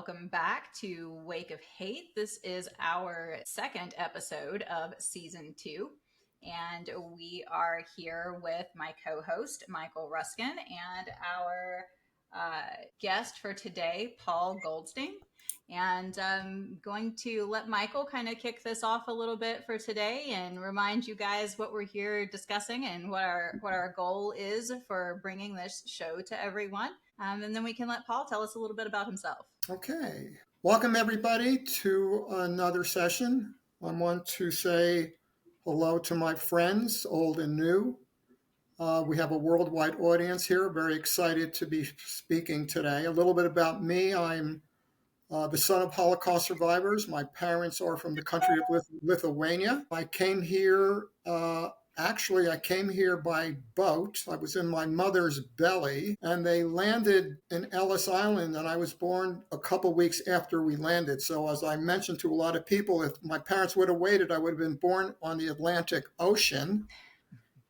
welcome back to Wake of Hate. This is our second episode of season 2, and we are here with my co-host, Michael Ruskin, and our guest for today, Paul Goldstein. And I'm going to let Michael kind of kick this off a little bit for today and remind you guys what we're here discussing and what our goal is for bringing this show to everyone. And then we can let Paul tell us a little bit about himself. Okay. Welcome, everybody, to another session. I want to say hello to my friends, old and new. We have a worldwide audience here. Very excited to be speaking today. A little bit about me. I'm the son of Holocaust survivors. My parents are from the country of Lithuania. I came here I came here by boat. I was in my mother's belly, and they landed in Ellis Island, and I was born a couple weeks after we landed. So as I mentioned to a lot of people, if my parents would have waited, I would have been born on the Atlantic Ocean.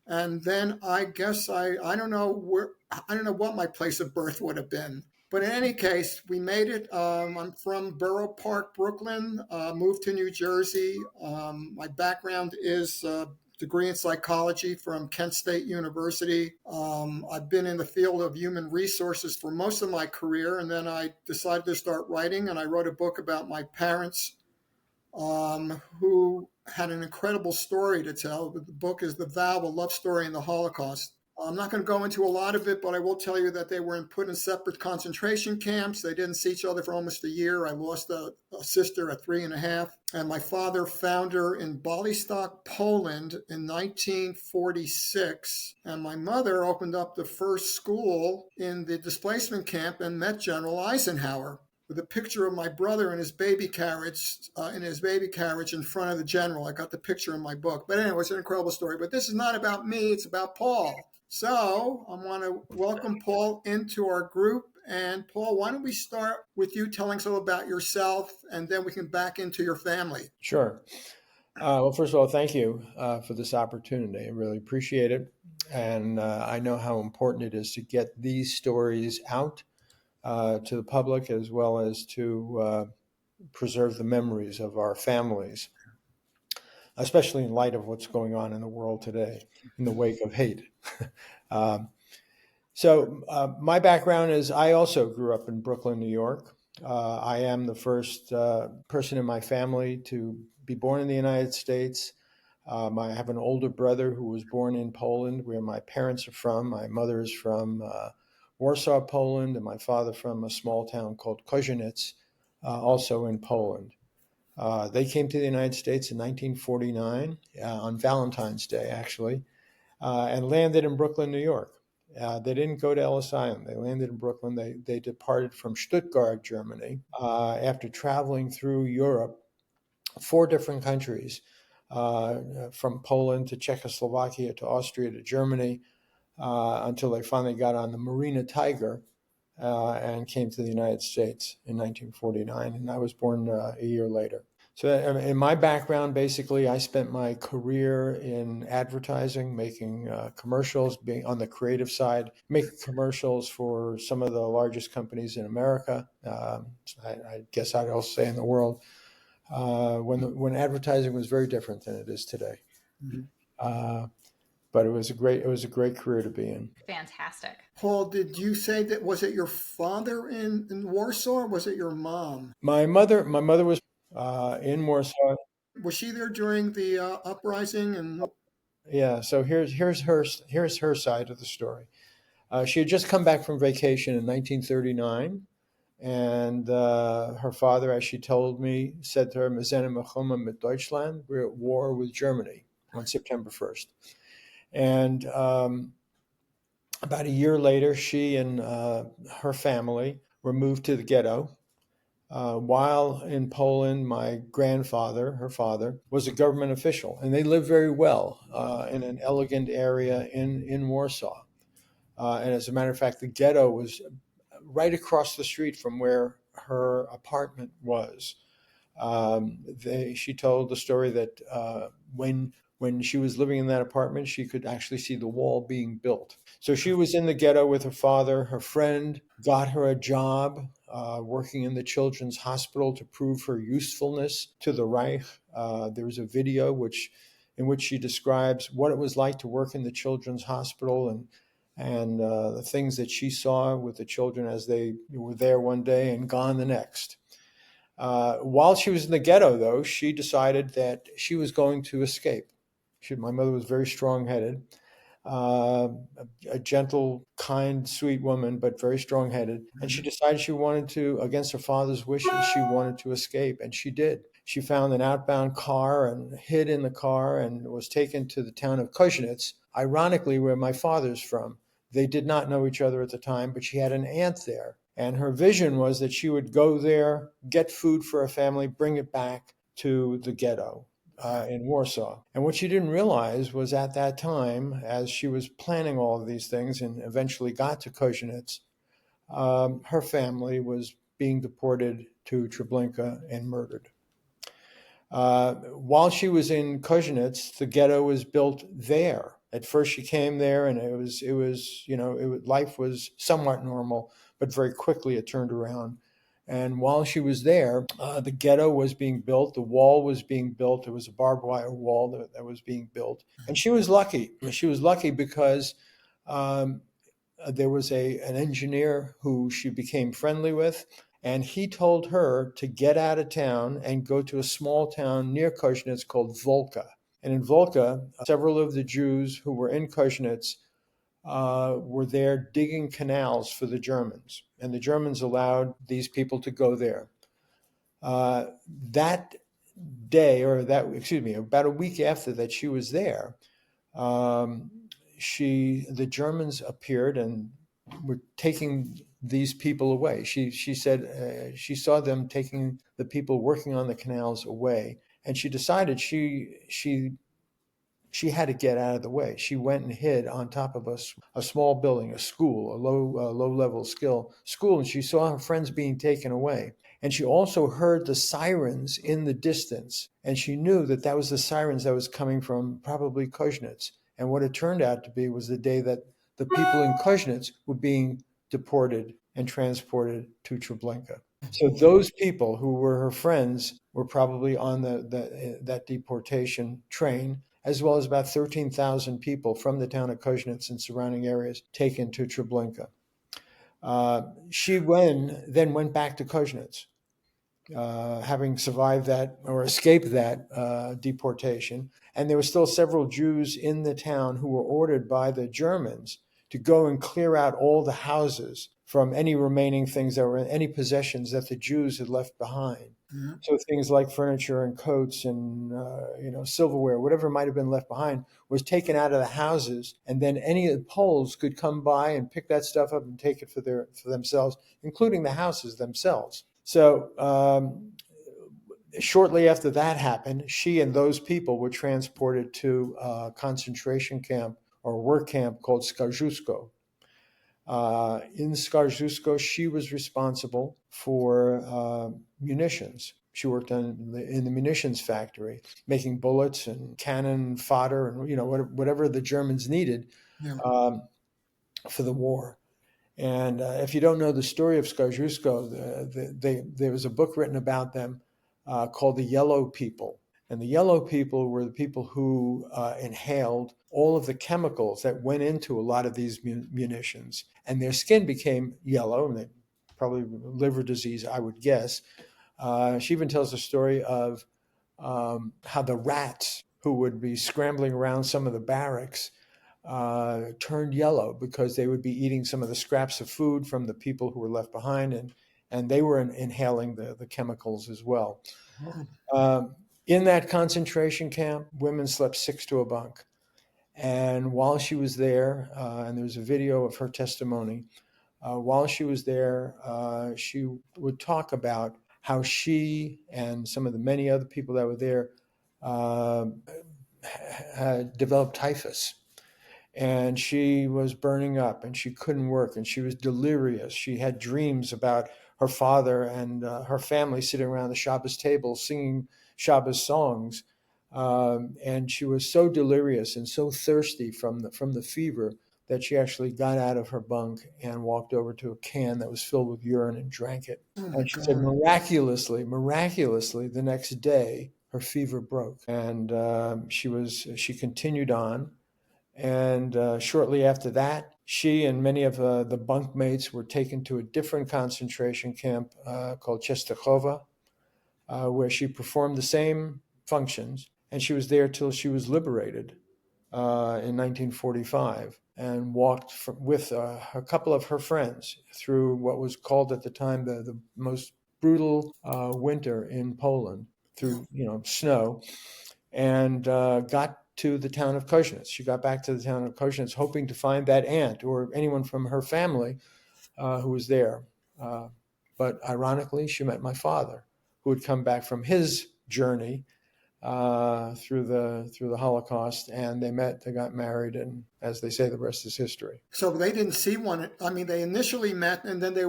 And then I guess I don't know what my place of birth would have been. But in any case, we made it. I'm from Borough Park, Brooklyn, moved to New Jersey. My background is degree in psychology from Kent State University. I've been in the field of human resources for most of my career, and then I decided to start writing, and I wrote a book about my parents who had an incredible story to tell. The book is The Vow, a love story in the Holocaust. I'm not going to go into a lot of it, but I will tell you that they were put in separate concentration camps. They didn't see each other for almost a year. I lost a sister at 3.5. And my father found her in Białystok, Poland in 1946. And my mother opened up the first school in the displacement camp and met General Eisenhower with a picture of my brother in his baby carriage in front of the general. I got the picture in my book. But anyway, it's an incredible story. But this is not about me. It's about Paul. So I want to welcome Paul into our group. And Paul, why don't we start with you telling us a little about yourself, and then we can back into your family. Sure. Well, first of all, thank you for this opportunity. I really appreciate it. And I know how important it is to get these stories out to the public, as well as to preserve the memories of our families, especially in light of what's going on in the world today in the wake of hate. So my background is I also grew up in Brooklyn, New York. I am the first person in my family to be born in the United States. I have an older brother who was born in Poland, where my parents are from. My mother is from Warsaw, Poland, and my father from a small town called Kozienice, also in Poland. They came to the United States in 1949, on Valentine's Day, actually, and landed in Brooklyn, New York. They didn't go to Ellis Island. They landed in Brooklyn. They departed from Stuttgart, Germany, after traveling through Europe, 4 different countries, from Poland to Czechoslovakia to Austria to Germany, until they finally got on the Marina Tiger and came to the United States in 1949. And I was born a year later. So in my background, basically, I spent my career in advertising, making commercials, being on the creative side, making commercials for some of the largest companies in America. I guess I'd also say in the world, when advertising was very different than it is today. Mm-hmm. But it was a great career to be in. Fantastic. Paul, did you say that, was it your father in Warsaw, or was it your mom? My mother was in Warsaw. Was she there during the uprising? And yeah, so here's her side of the story. She had just come back from vacation in 1939, and her father, as she told me, said to her, "Wir sind Milchoma mit Deutschland." We're at war with Germany on September 1st. And about a year later, she and her family were moved to the ghetto. While in Poland, my grandfather, her father, was a government official, and they lived very well in an elegant area in Warsaw. And as a matter of fact, the ghetto was right across the street from where her apartment was. She told the story that when when she was living in that apartment, she could actually see the wall being built. So she was in the ghetto with her father. Her friend got her a job working in the children's hospital to prove her usefulness to the Reich. There was a video in which she describes what it was like to work in the children's hospital and the things that she saw with the children as they were there one day and gone the next. While she was in the ghetto, though, she decided that she was going to escape. My mother was very strong-headed, uh, a gentle, kind, sweet woman, but very strong-headed. And she decided she wanted to, against her father's wishes, she wanted to escape, and she did. She found an outbound car and hid in the car and was taken to the town of Kozinets, ironically, where my father's from. They did not know each other at the time, but she had an aunt there. And her vision was that she would go there, get food for her family, bring it back to the ghetto in Warsaw. And what she didn't realize was at that time, as she was planning all of these things and eventually got to Kozinets, her family was being deported to Treblinka and murdered. While she was in Kozinets, the ghetto was built there. At first, she came there, and life was somewhat normal, but very quickly it turned around. And while she was there, the ghetto was being built. The wall was being built. There was a barbed wire wall that was being built, and she was lucky. She was lucky because there was an engineer who she became friendly with. And he told her to get out of town and go to a small town near Kozinets called Volka. And in Volka, several of the Jews who were in Kozinets were there digging canals for the Germans. And the Germans allowed these people to go there. That day, about a week after that she was there, the Germans appeared and were taking these people away. She said she saw them taking the people working on the canals away, and she decided she had to get out of the way. She went and hid on top of a small building, a school, a low level school, and she saw her friends being taken away. And she also heard the sirens in the distance, and she knew that was the sirens that was coming from probably Kozinets. And what it turned out to be was the day that the people in Kozinets were being deported and transported to Treblinka. So those people who were her friends were probably on that deportation train, as well as about 13,000 people from the town of Kozinets and surrounding areas taken to Treblinka. She then went back to Kozinets, having survived that or escaped that deportation. And there were still several Jews in the town who were ordered by the Germans to go and clear out all the houses from any remaining things that were any possessions that the Jews had left behind. Mm-hmm. So things like furniture and coats and silverware, whatever might have been left behind, was taken out of the houses, and then any of the Poles could come by and pick that stuff up and take it for themselves, including the houses themselves. So shortly after that happened, she and those people were transported to a concentration camp or work camp called Skarjusko. In Skarjusko, she was responsible for munitions. She worked in the munitions factory, making bullets and cannon fodder and whatever the Germans needed for the war. And if you don't know the story of Skarjusko, there was a book written about them called The Yellow People. And the yellow people were the people who inhaled all of the chemicals that went into a lot of these munitions. And their skin became yellow, and they probably liver disease, I would guess. She even tells the story of how the rats who would be scrambling around some of the barracks turned yellow because they would be eating some of the scraps of food from the people who were left behind, and they were inhaling the chemicals as well. In that concentration camp, women slept 6 to a bunk. And while she was there, and there's a video of her testimony, while she was there, she would talk about how she and some of the many other people that were there had developed typhus. And she was burning up and she couldn't work and she was delirious. She had dreams about her father and her family sitting around the Shabbos table singing Shabbos songs. And she was so delirious and so thirsty from the fever that she actually got out of her bunk and walked over to a can that was filled with urine and drank it. Oh my And she said, God. miraculously, the next day her fever broke, and she continued on. And shortly after that, she and many of the bunkmates were taken to a different concentration camp called Czestochowa, where she performed the same functions, and she was there till she was liberated in 1945, and walked with a couple of her friends through what was called at the time the most brutal winter in Poland, through snow, and got to the town of Kozienice. She got back to the town of Kozienice hoping to find that aunt or anyone from her family who was there. But ironically, she met my father, who had come back from his journey through the Holocaust, and they met, they got married, and as they say, the rest is history. So they didn't see one. I mean, they initially met, and then they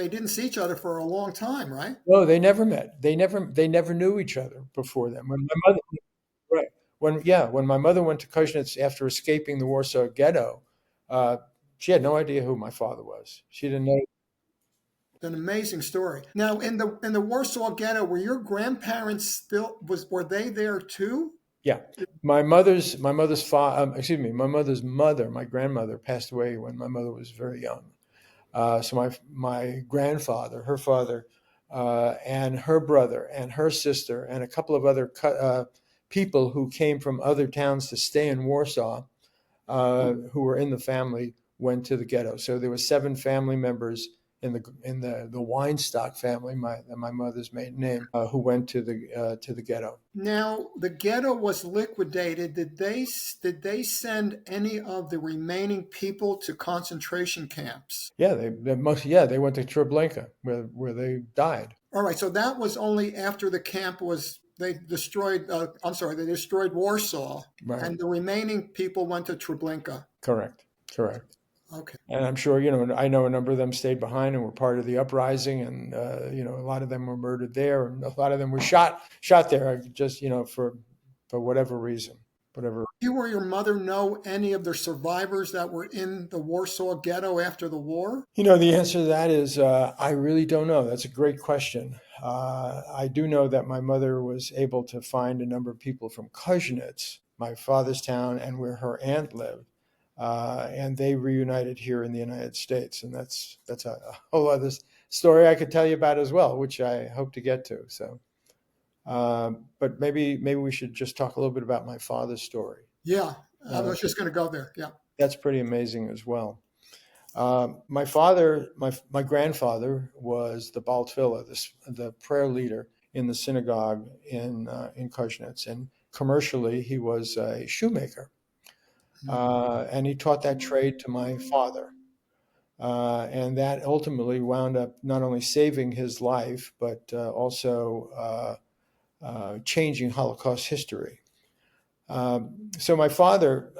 didn't see each other for a long time, right? No, they never met. They never knew each other before then. When my mother, right, when my mother went to Kozienice after escaping the Warsaw ghetto, uh, she had no idea who my father was. She didn't know. An amazing story. Now, in the Warsaw Ghetto, were your grandparents were they there too? Yeah, my mother's mother, my grandmother, passed away when my mother was very young. So my grandfather, her father, and her brother and her sister and a couple of other people who came from other towns to stay in Warsaw, who were in the family, went to the ghetto. So there were 7 family members in the Weinstock family, my mother's maiden name, who went to the ghetto. Now, the ghetto was liquidated. Did they send any of the remaining people to concentration camps? Yeah, they went to Treblinka where they died. All right, so that was only after the camp was they destroyed. They destroyed Warsaw, Right. and the remaining people went to Treblinka. Correct. Okay. And I'm sure, I know a number of them stayed behind and were part of the uprising, and a lot of them were murdered there, and a lot of them were shot there, just for whatever reason, whatever. You or your mother know any of the survivors that were in the Warsaw Ghetto after the war? The answer to that is I really don't know. That's a great question. I do know that my mother was able to find a number of people from Kozienice, my father's town, and where her aunt lived. And they reunited here in the United States, and that's a whole other story I could tell you about as well, which I hope to get to. So, but maybe we should just talk a little bit about my father's story. Yeah, I was just going to go there. Yeah, that's pretty amazing as well. My grandfather was the Baal Tefillah, the prayer leader in the synagogue in Kozienice, and commercially he was a shoemaker. And he taught that trade to my father. And that ultimately wound up not only saving his life, but also changing Holocaust history. So my father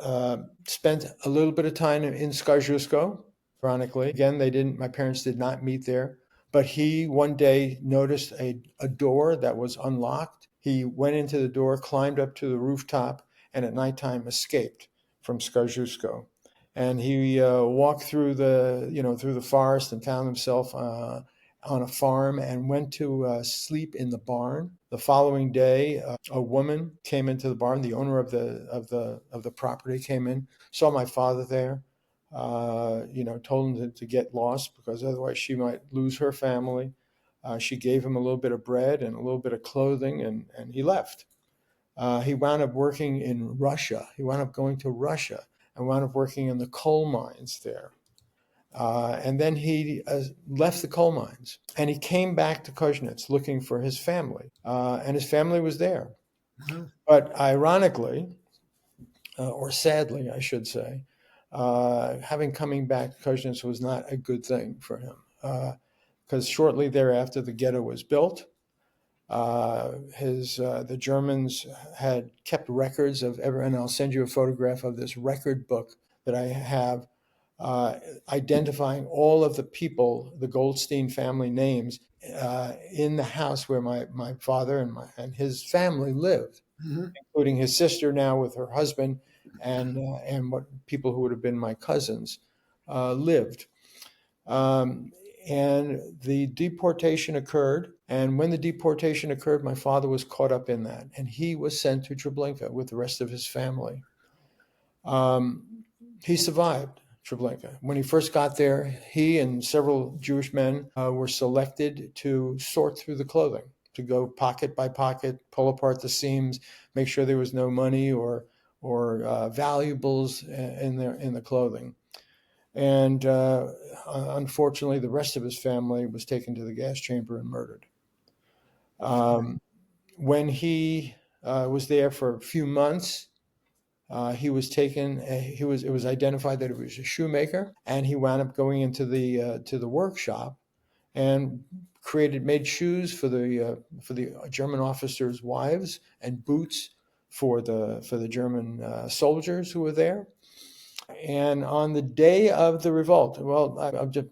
spent a little bit of time in Skarjusko, ironically. Again, my parents did not meet there, but he one day noticed a door that was unlocked. He went into the door, climbed up to the rooftop, and at nighttime escaped from Skarjusko. And he walked through the forest and found himself on a farm and went to sleep in the barn. The following day, a woman came into the barn. The owner of the property came in, saw my father there, told him to get lost because otherwise she might lose her family. She gave him a little bit of bread and a little bit of clothing, and he left. He wound up working in Russia. He wound up going to Russia and wound up working in the coal mines there. And then he left the coal mines, and he came back to Kozienice looking for his family, and his family was there. Mm-hmm. But ironically, or sadly, I should say, coming back to Kozienice was not a good thing for him, because shortly thereafter the ghetto was built. The Germans had kept records of and I'll send you a photograph of this record book that I have, identifying all of the people, the Goldstein family names, in the house where my father and his family lived. including his sister now with her husband and what people who would have been my cousins lived. And the deportation occurred. And when the deportation occurred, my father was caught up in that. And he was sent to Treblinka with the rest of his family. He survived Treblinka. When he first got there, he and several Jewish men were selected to sort through the clothing, to go pocket by pocket, pull apart the seams, make sure there was no money or valuables in the clothing. And unfortunately, the rest of his family was taken to the gas chamber and murdered. When he was there for a few months, he was taken. It was identified that he was a shoemaker, and he wound up going into the workshop and made shoes for the German officers' wives and boots for the German soldiers who were there. And on the day of the revolt,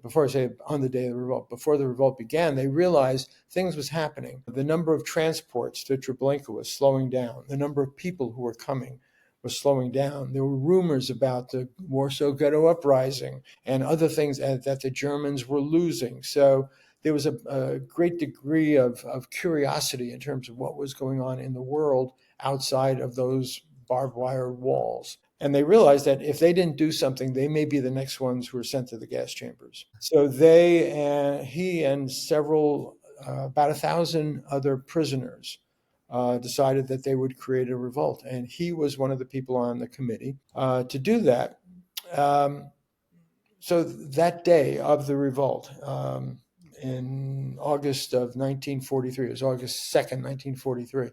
before I say on the day of the revolt, before the revolt began, they realized things was happening. The number of transports to Treblinka was slowing down. The number of people who were coming was slowing down. There were rumors about the Warsaw ghetto uprising and other things that the Germans were losing. So there was a great degree of curiosity in terms of what was going on in the world outside of those barbed wire walls. And they realized that if they didn't do something, they may be the next ones who were sent to the gas chambers. So he and several, about 1,000 other prisoners decided that they would create a revolt. And he was one of the people on the committee to do that. So that day of the revolt, in August of 1943, it was August 2nd, 1943,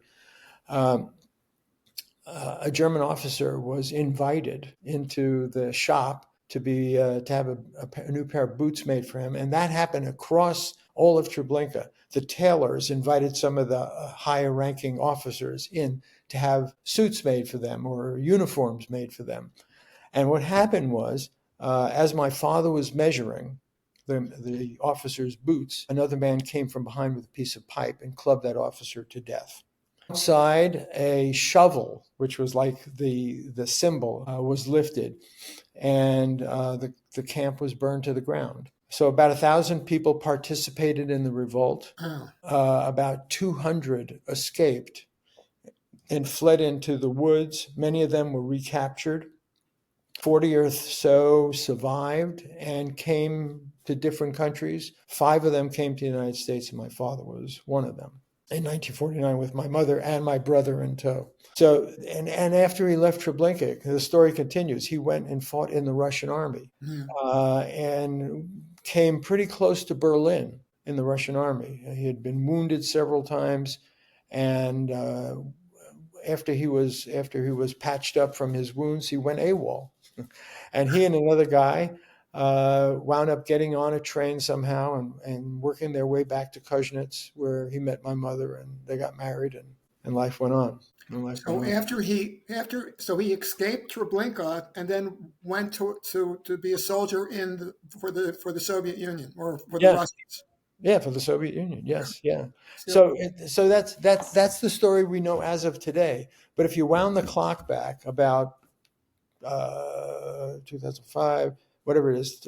a German officer was invited into the shop to have a new pair of boots made for him, and that happened across all of Treblinka. The tailors invited some of the higher-ranking officers in to have suits made for them or uniforms made for them. And what happened was, as my father was measuring the officer's boots, another man came from behind with a piece of pipe and clubbed that officer to death. Outside, a shovel, which was like the symbol, was lifted, and the camp was burned to the ground. So about 1,000 people participated in the revolt. About 200 escaped and fled into the woods. Many of them were recaptured. 40 or so survived and came to different countries. 5 of them came to the United States, and my father was one of them. In 1949 with my mother and my brother in tow. So, and after he left Treblinka, the story continues. He went and fought in the Russian army and came pretty close to Berlin in the Russian army. He had been wounded several times, and after he was patched up from his wounds, he went AWOL. And he and another guy wound up getting on a train somehow and working their way back to Koznitz, where he met my mother, and they got married, and life went on. So he escaped Treblinka and then went to be a soldier for the Soviet Union or for the Russians. Yeah, for the Soviet Union. Yes, yeah. So that's the story we know as of today. But if you wound the clock back about 2005, whatever it is,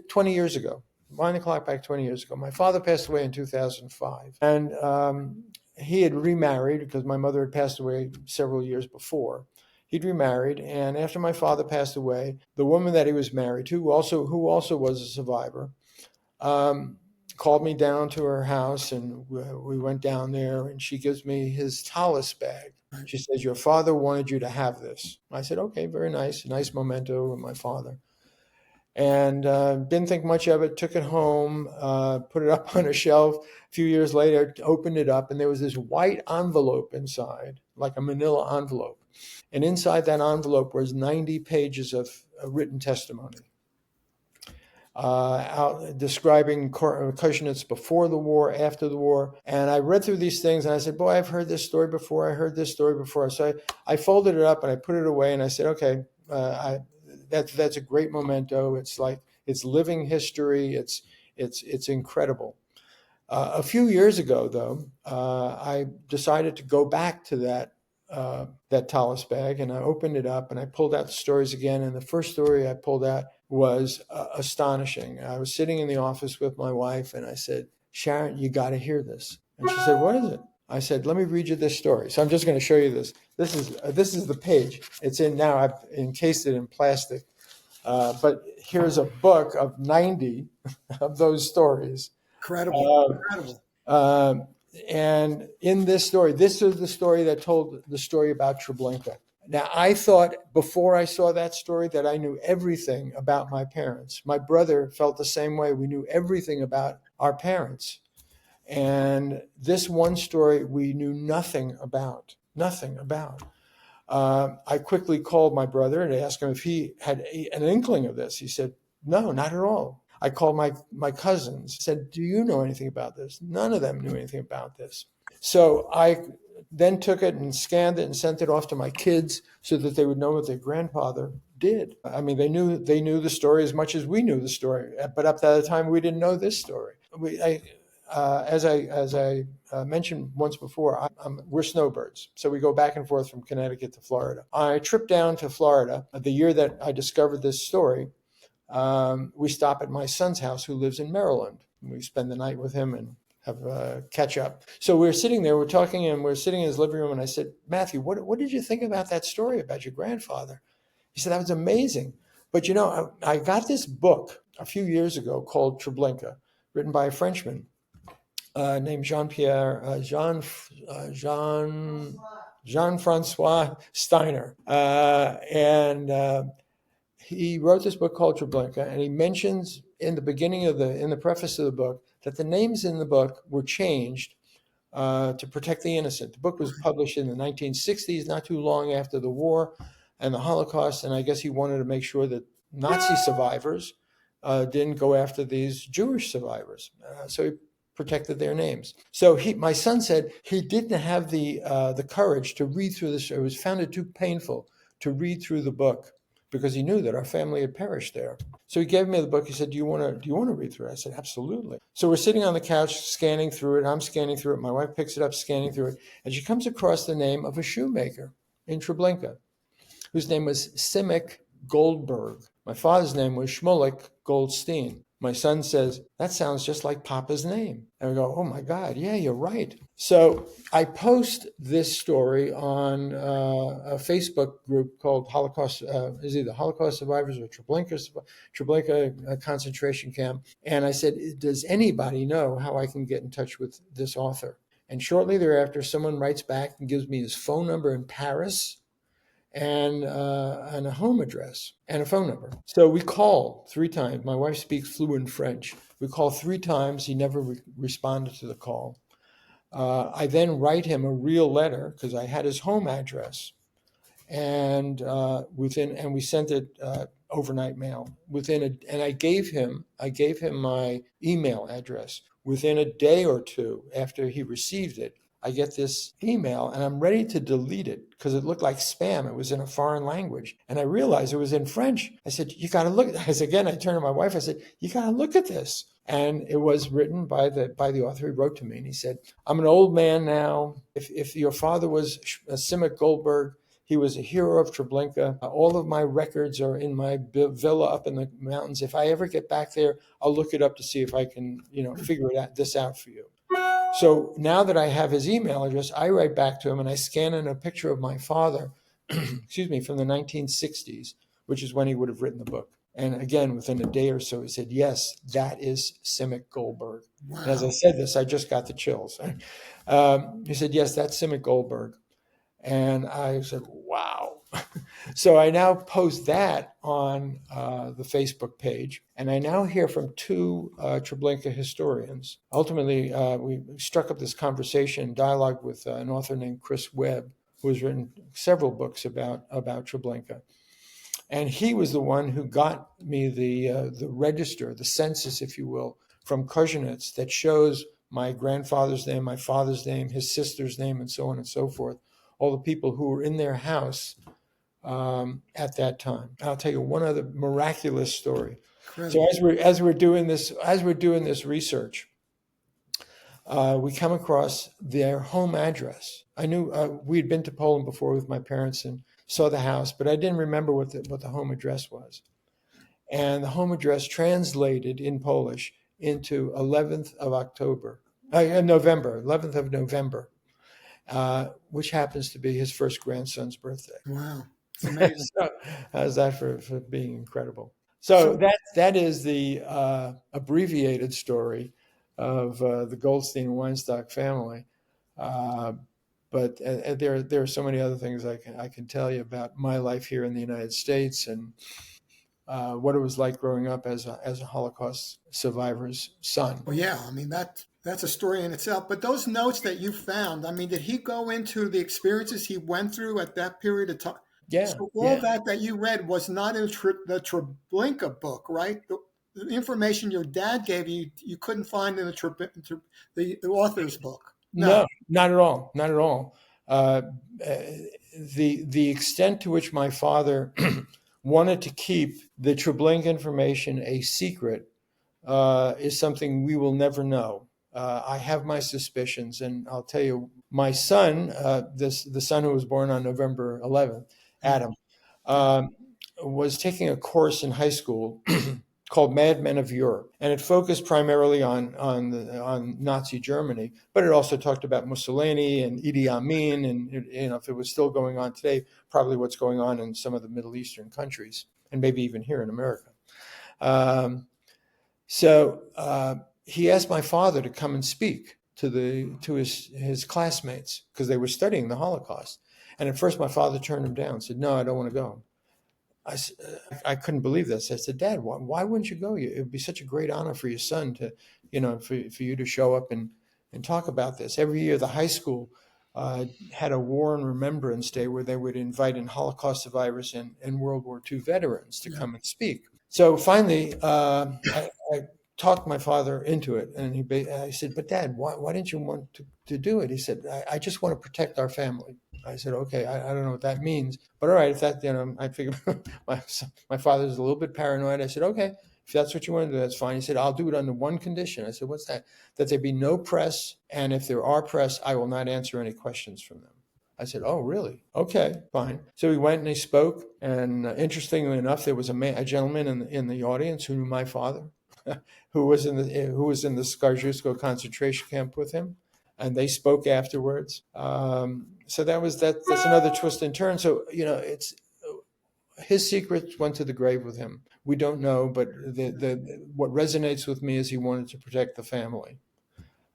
20 years ago. Wind the clock back 20 years ago. My father passed away in 2005. And he had remarried because my mother had passed away several years before. He'd remarried. And after my father passed away, the woman that he was married to, who also was a survivor, called me down to her house, and we went down there, and she gives me his tallis bag. She says, "Your father wanted you to have this." I said, "Okay, very nice. Nice memento of my father." And didn't think much of it, took it home, put it up on a shelf. A few years later, opened it up, and there was this white envelope inside, like a manila envelope. And inside that envelope was 90 pages of written testimony. Describing Koznitz before the war, after the war. And I read through these things and I said, boy, I've heard this story before. So I folded it up and I put it away and I said, okay, that's a great memento. It's like, it's living history. It's incredible. A few years ago, though, I decided to go back to that that Tallis bag, and I opened it up and I pulled out the stories again. And the first story I pulled out was astonishing. I was sitting in the office with my wife and I said, Sharon, you got to hear this. And she said, what is it? I said, let me read you this story. So I'm just going to show you this. This is the page. It's in now. I've encased it in plastic. But here's a book of 90 of those stories. Incredible. And in this story, this is the story that told the story about Treblinka. Now, I thought before I saw that story that I knew everything about my parents. My brother felt the same way. We knew everything about our parents. And this one story we knew nothing about. I quickly called my brother and asked him if he had an inkling of this. He said, no, not at all. I called my cousins, said, do you know anything about this? None of them knew anything about this. So I then took it and scanned it and sent it off to my kids so that they would know what their grandfather did. I mean, they knew the story as much as we knew the story, but up to that time, we didn't know this story. As I mentioned once before, we're snowbirds. So we go back and forth from Connecticut to Florida. I tripped down to Florida the year that I discovered this story. We stop at my son's house, who lives in Maryland. We spend the night with him and have a catch up. So we're sitting there, we're talking, and we're sitting in his living room. And I said, Matthew, what did you think about that story about your grandfather? He said, that was amazing. But I got this book a few years ago called Treblinka, written by a Frenchman named Jean-Francois Steiner. He wrote this book called Treblinka, and he mentions in the preface of the book that the names in the book were changed to protect the innocent. The book was published in the 1960s, not too long after the war and the Holocaust, and I guess he wanted to make sure that Nazi survivors didn't go after these Jewish survivors. So he protected their names. So my son said he didn't have the courage to read through this. It was found it too painful to read through the book, because he knew that our family had perished there. So he gave me the book. He said, do you want to read through it? I said, absolutely. So we're sitting on the couch scanning through it. I'm scanning through it. My wife picks it up, scanning through it. And she comes across the name of a shoemaker in Treblinka, whose name was Simic Goldberg. My father's name was Shmulik Goldstein. My son says, that sounds just like Papa's name. And we go, oh my God, yeah, you're right. So I post this story on a Facebook group called Holocaust, is either Holocaust Survivors or Treblinka concentration camp. And I said, does anybody know how I can get in touch with this author? And shortly thereafter, someone writes back and gives me his phone number in Paris and a home address and a phone number. So we call 3 times. My wife speaks fluent French. We call 3 times. He never responded to the call. I then write him a real letter because I had his home address, and we sent it overnight mail. And I gave him my email address. Within a day or two after he received it, I get this email and I'm ready to delete it because it looked like spam. It was in a foreign language. And I realized it was in French. I said, you got to look. I turned to my wife. I said, you got to look at this. And it was written by the author. He wrote to me and he said, I'm an old man now. If your father was Simic Goldberg, he was a hero of Treblinka. All of my records are in my villa up in the mountains. If I ever get back there, I'll look it up to see if I can, figure this out for you. So now that I have his email address, I write back to him and I scan in a picture of my father, from the 1960s, which is when he would have written the book. And again, within a day or so, he said, yes, that is Simic Goldberg. Wow. And as I said this, I just got the chills. He said, yes, that's Simic Goldberg. And I said, wow. So I now post that on the Facebook page. And I now hear from 2 Treblinka historians. Ultimately, we struck up this conversation, dialogue with an author named Chris Webb, who has written several books about Treblinka. And he was the one who got me the register, the census, if you will, from Kozhenitz that shows my grandfather's name, my father's name, his sister's name, and so on and so forth. All the people who were in their house at that time. I'll tell you one other miraculous story. Incredible. So as we're doing this research, we come across their home address. I knew we'd been to Poland before with my parents and saw the house, but I didn't remember what the home address was. And the home address translated in Polish into 11th of November, 11th of November, which happens to be his first grandson's birthday. Wow. It's amazing. So, how's that for being incredible? So that is the abbreviated story of the Goldstein Weinstock family. But there are so many other things I can tell you about my life here in the United States and what it was like growing up as a Holocaust survivor's son. Well, yeah, I mean, that's a story in itself. But those notes that you found, I mean, did he go into the experiences he went through at that period of time? Yeah. So all that you read was not in the Treblinka book, right? The information your dad gave you, you couldn't find in the author's book. No, not at all. Not at all. The extent to which my father wanted to keep the Treblinka information a secret is something we will never know. I have my suspicions, and I'll tell you, my son, the son who was born on November 11th, Adam, was taking a course in high school called Mad Men of Europe, and it focused primarily on Nazi Germany, but it also talked about Mussolini and Idi Amin, and if it was still going on today, probably what's going on in some of the Middle Eastern countries, and maybe even here in America. So he asked my father to come and speak to his classmates because they were studying the Holocaust. And at first, my father turned him down and said, "No, I don't want to go." I couldn't believe this. I said, "Dad, why wouldn't you go? It would be such a great honor for your son to, for you to show up and talk about this." Every year, the high school had a War and Remembrance Day where they would invite in Holocaust survivors and World War II veterans to come and speak. So finally, I talked my father into it, and I said, "But Dad, why didn't you want to do it?" He said, I just want to protect our family." I said, "Okay, I don't know what that means, but all right, if that, I figured my father's a little bit paranoid." I said, "Okay, if that's what you want to do, that's fine." He said, "I'll do it under one condition." I said, "What's that?" "That there be no press, and if there are press, I will not answer any questions from them." I said, "Oh, really? Okay, fine." So we went and he spoke, and interestingly enough, there was a gentleman in the audience who knew my father, who was in the Skarjusko concentration camp with him, and they spoke afterwards. So that's another twist and turn. So it's his secrets went to the grave with him. We don't know, but what resonates with me is he wanted to protect the family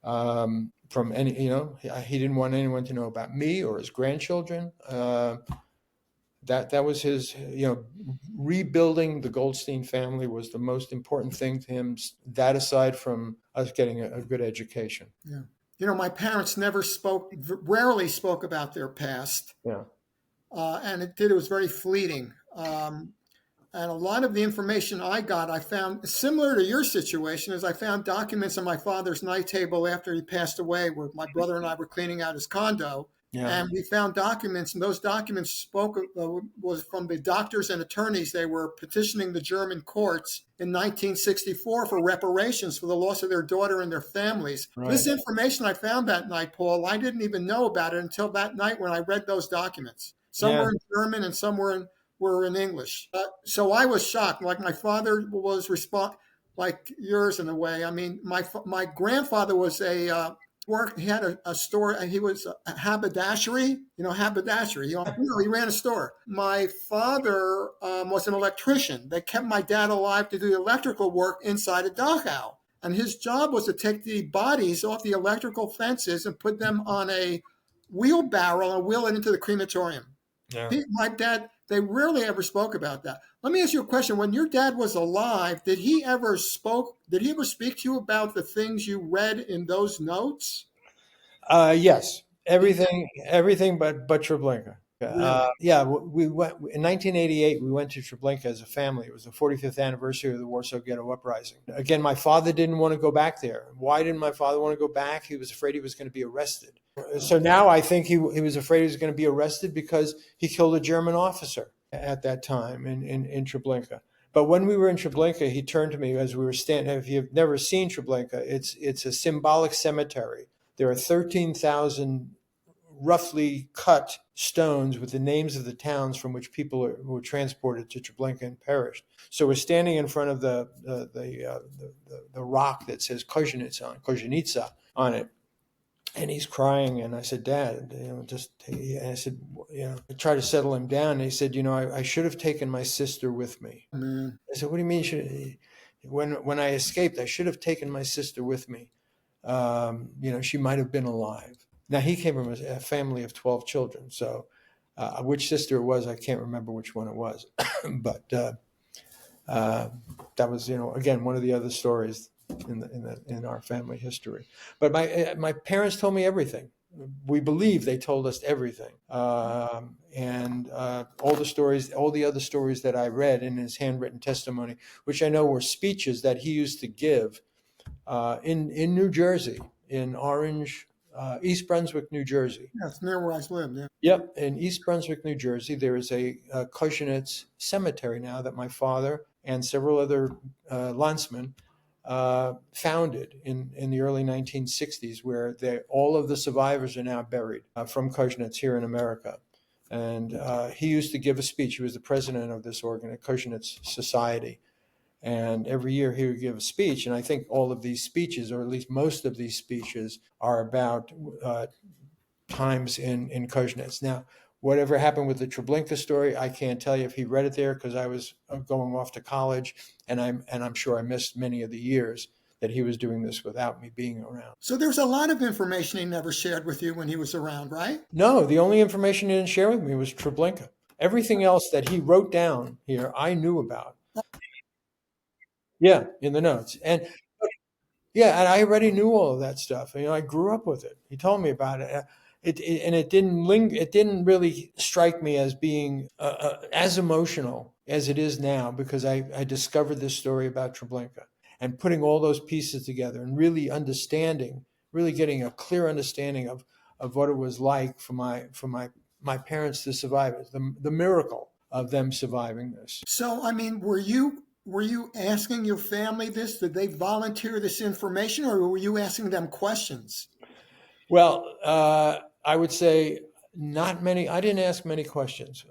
from any. He didn't want anyone to know about me or his grandchildren. That was his. Rebuilding the Goldstein family was the most important thing to him. That aside from us getting a good education. Yeah. My parents rarely spoke about their past. Yeah. And it was very fleeting. And a lot of the information I got, I found similar to your situation, is I found documents on my father's night table after he passed away, where my brother and I were cleaning out his condo. Yeah. And we found documents, and those documents was from the doctors and attorneys. They were petitioning the German courts in 1964 for reparations for the loss of their daughter and their families. Right. This information I found that night, Paul, I didn't even know about it until that night when I read those documents. Some were in German and some were in English. So I was shocked. Like my father was like yours in a way. I mean, my grandfather was he had a store, and he was a haberdashery. Haberdashery. He ran a store. My father was an electrician. They kept my dad alive to do electrical work inside a Dachau. And his job was to take the bodies off the electrical fences and put them on a wheelbarrow and wheel it into the crematorium. Yeah. My dad, they rarely ever spoke about that. Let me ask you a question. When your dad was alive, did he ever speak to you about the things you read in those notes? Yes. Everything but Treblinka. We went in 1988. We went to Treblinka as a family. It was the 45th anniversary of the Warsaw Ghetto Uprising. Again, my father didn't want to go back there. Why didn't my father want to go back? He was afraid he was going to be arrested. So now I think he was afraid he was going to be arrested because he killed a German officer at that time in Treblinka. But when we were in Treblinka, he turned to me as we were standing. If you've never seen Treblinka, it's a symbolic cemetery. There are 13,000 roughly cut stones with the names of the towns from which people who were transported to Treblinka and perished. So we're standing in front of the rock that says Kozhenitsa on it. And he's crying, and I said, "Dad, and I said, I tried to settle him down. And he said, I should have taken my sister with me." Man. I said, "What do you mean? When I escaped, I should have taken my sister with me. She might have been alive." Now he came from a family of 12 children, so which sister it was, I can't remember which one it was, but that was, again, one of the other stories in our family history. But my parents told me everything. We believe they told us everything, and all the other stories that I read in his handwritten testimony, which I know were speeches that he used to give in New Jersey, in Orange, East Brunswick, New Jersey. Yeah, it's near where I lived. Yeah. Yep, in East Brunswick, New Jersey, there is a Kozhenitz cemetery now that my father and several other landsmen founded in the early 1960s, where all of the survivors are now buried from Kozhenitz here in America. And he used to give a speech. He was the president of this Kozhenitz Society. And every year he would give a speech. And I think all of these speeches, or at least most of these speeches, are about times in Kozhenitz. Now, whatever happened with the Treblinka story, I can't tell you if he read it there, because I was going off to college, and I'm sure I missed many of the years that he was doing this without me being around. So there's a lot of information he never shared with you when he was around, right? No, the only information he didn't share with me was Treblinka. Everything else that he wrote down here, I knew about. Yeah, in the notes. And I already knew all of that stuff. I grew up with it. He told me about it. It didn't really strike me as being as emotional as it is now, because I discovered this story about Treblinka, and putting all those pieces together and really getting a clear understanding of what it was like for my parents to survive it, the miracle of them surviving this. So, I mean, were you asking your family this? Did they volunteer this information, or were you asking them questions? Well, I would say not many. I didn't ask many questions.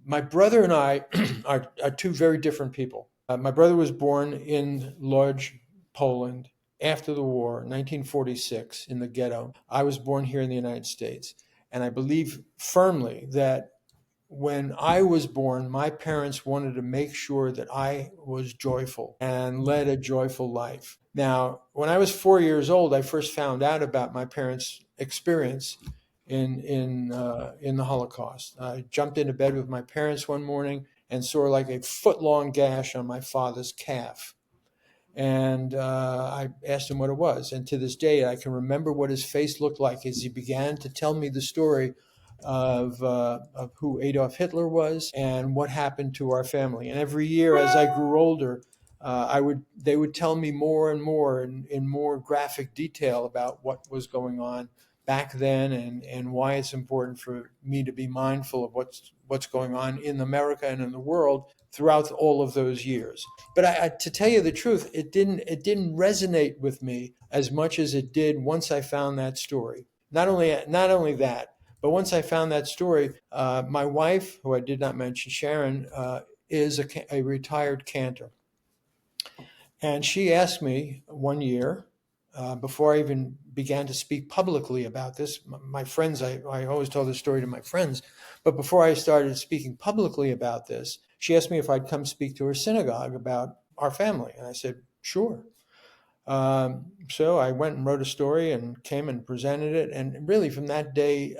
My brother and I are two very different people. My brother was born in Lodz, Poland, after the war, 1946, in the ghetto. I was born here in the United States. And I believe firmly that when I was born, my parents wanted to make sure that I was joyful and led a joyful life. Now, when I was 4 years old, I first found out about my parents' experience in the Holocaust. I jumped into bed with my parents one morning and saw like a foot-long gash on my father's calf. And I asked him what it was. And to this day, I can remember what his face looked like as he began to tell me the story of who Adolf Hitler was and what happened to our family. And every year, as I grew older, they would tell me more and more in more graphic detail about what was going on back then, and why it's important for me to be mindful of what's going on in America and in the world throughout all of those years. But to tell you the truth, it didn't resonate with me as much as it did once I found that story. Not only that, but once I found that story, my wife, who I did not mention, Sharon, is a retired cantor. And she asked me one year, before I even began to speak publicly about this, my friends, I always tell this story to my friends, but before I started speaking publicly about this, she asked me if I'd come speak to her synagogue about our family. And I said, sure. So I went and wrote a story and came and presented it. And really from that day,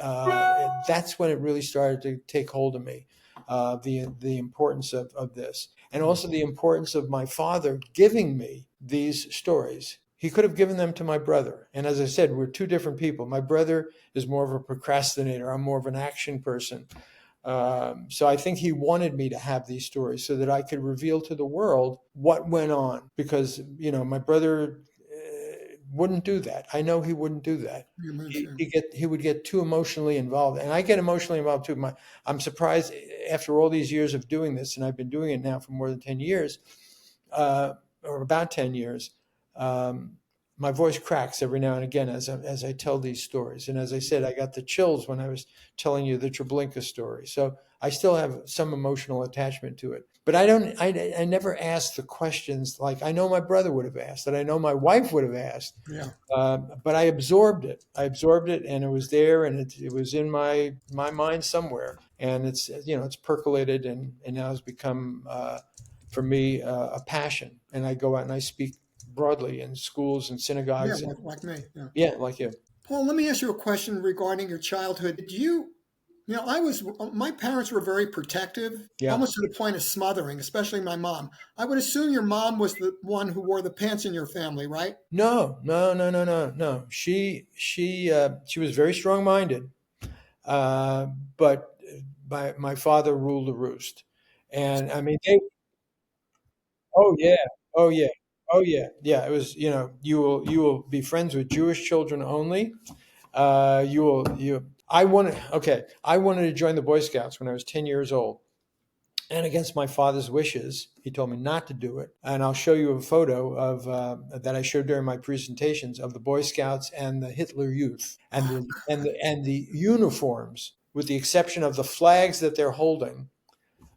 that's when it really started to take hold of me, the importance of this. And also the importance of my father giving me these stories. He could have given them to my brother. And as I said, we're two different people. My brother is more of a procrastinator. I'm more of an action person. So I think he wanted me to have these stories so that I could reveal to the world what went on. Because, my brother wouldn't do that. I know he wouldn't do that. You mentioned. He would get too emotionally involved, and I get emotionally involved too. I'm surprised after all these years of doing this, and I've been doing it now for more than 10 years, or about 10 years. My voice cracks every now and again as I tell these stories. And as I said, I got the chills when I was telling you the Treblinka story. So I still have some emotional attachment to it. But I never asked the questions like I know my brother would have asked, that I know my wife would have asked. Yeah. But I absorbed it. And it was there, and it was in my mind somewhere. And it's percolated, and now it's become, for me, a passion. And I go out and I speak broadly in schools and Yeah, synagogues. like me. Yeah. Yeah, like you. Paul, let me ask you a question regarding your childhood. My parents were very protective, Yeah. almost to the point of smothering, especially my mom. I would assume your mom was the one who wore the pants in your family, right? No, no, no, no, no, no. She was very strong-minded, uh, but my father ruled the roost. And I mean, oh yeah, oh yeah, oh yeah, yeah. It was, you will be friends with Jewish children only. You will you. I wanted to join the Boy Scouts when I was 10 years old. And against my father's wishes, he told me not to do it. And I'll show you a photo of that I showed during my presentations of the Boy Scouts and the Hitler Youth, and the uniforms, with the exception of the flags that they're holding,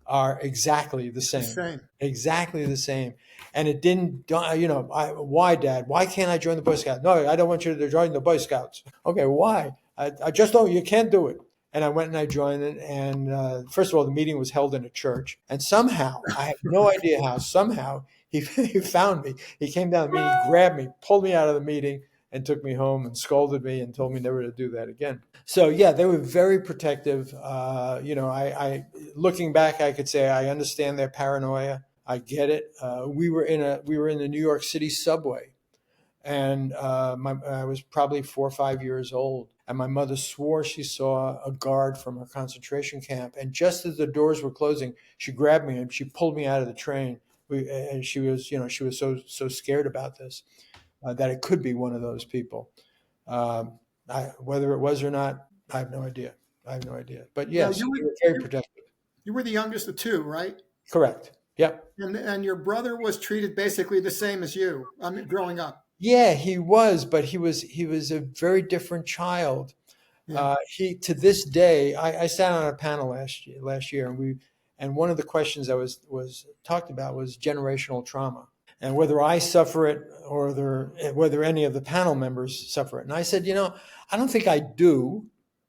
are exactly the The same. same. Exactly the same. And it didn't, why, Dad? Why can't I join the Boy Scouts? No, I don't want you to join the Boy Scouts. Okay, why? I just don't, you can't do it. And I went and I joined it. And first of all, the meeting was held in a church. And somehow, I have no idea how, somehow he found me. He came down to me, he grabbed me, pulled me out of the meeting, and took me home and scolded me and told me never to do that again. So yeah, they were very protective. I looking back, I could say I understand their paranoia. I get it. We were in the New York City subway, and I was probably 4 or 5 years old, and my mother swore she saw a guard from her concentration camp. And just as the doors were closing, she grabbed me and she pulled me out of the train. And she was so scared about this, that it could be one of those people. Um, whether it was or not, I have no idea. But Now, yes, they were very protective. you were the youngest of two, right? Correct. Yep. And your brother was treated basically the same as you, I mean, growing up. Yeah, he was, but he was a very different child. Yeah. He to this day, I sat on a panel last year, and one of the questions that was talked about was generational trauma, and whether I suffer it or whether any of the panel members suffer it. And I said, I don't think I do.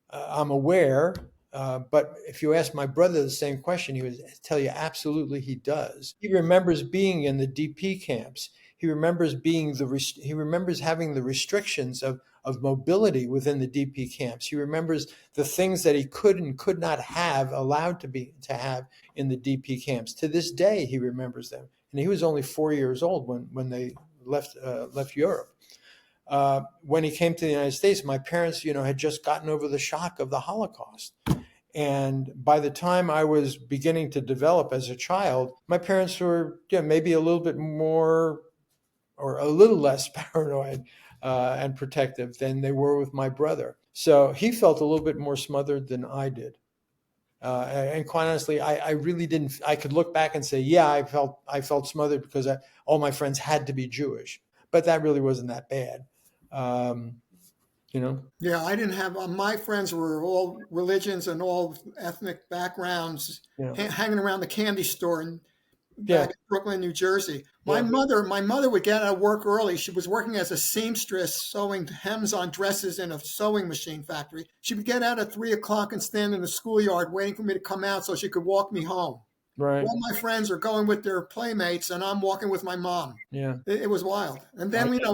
I'm aware. But if you ask my brother the same question, he would tell you absolutely he does. He remembers being in the DP camps. He remembers he remembers having the restrictions of mobility within the DP camps. He remembers the things that he could and could not have allowed to have in the DP camps. To this day, he remembers them. And he was only 4 years old when they left Europe. When he came to the United States, my parents, had just gotten over the shock of the Holocaust. And by the time I was beginning to develop as a child, my parents were maybe a little bit more or a little less paranoid and protective than they were with my brother. So he felt a little bit more smothered than I did. And quite honestly, I really didn't. I could look back and say, yeah, I felt smothered because all my friends had to be Jewish, but that really wasn't that bad. Yeah, I didn't have, my friends were all religions and all ethnic backgrounds, hanging around the candy store back in Brooklyn, New Jersey. My mother would get out of work early. She was working as a seamstress, sewing hems on dresses in a sewing machine factory. She would get out at 3 o'clock and stand in the schoolyard waiting for me to come out so she could walk me home. Right. All my friends are going with their playmates, and I'm walking with my mom. Yeah. It was wild. And then, when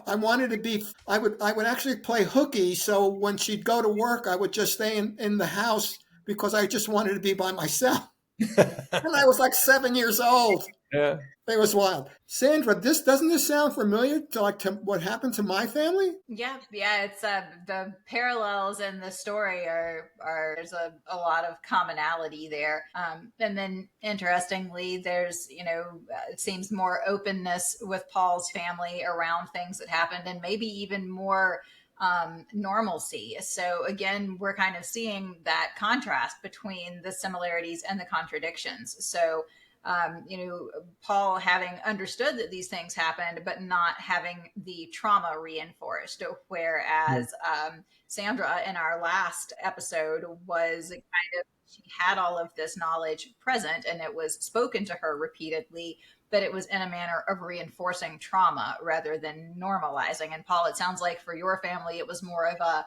I wanted to be, I would actually play hooky. So when she'd go to work, I would just stay in the house because I just wanted to be by myself. And I was like 7 years old. Yeah. It was wild. Sandra, doesn't this sound familiar to what happened to my family? Yeah. It's the parallels in the story are there's a lot of commonality there. And then interestingly, there's it seems more openness with Paul's family around things that happened, and maybe even more normalcy. So again, we're kind of seeing that contrast between the similarities and the contradictions. So Paul having understood that these things happened, but not having the trauma reinforced. Whereas Sandra in our last episode was kind of, she had all of this knowledge present and it was spoken to her repeatedly, but it was in a manner of reinforcing trauma rather than normalizing. And Paul, it sounds like for your family, it was more of a,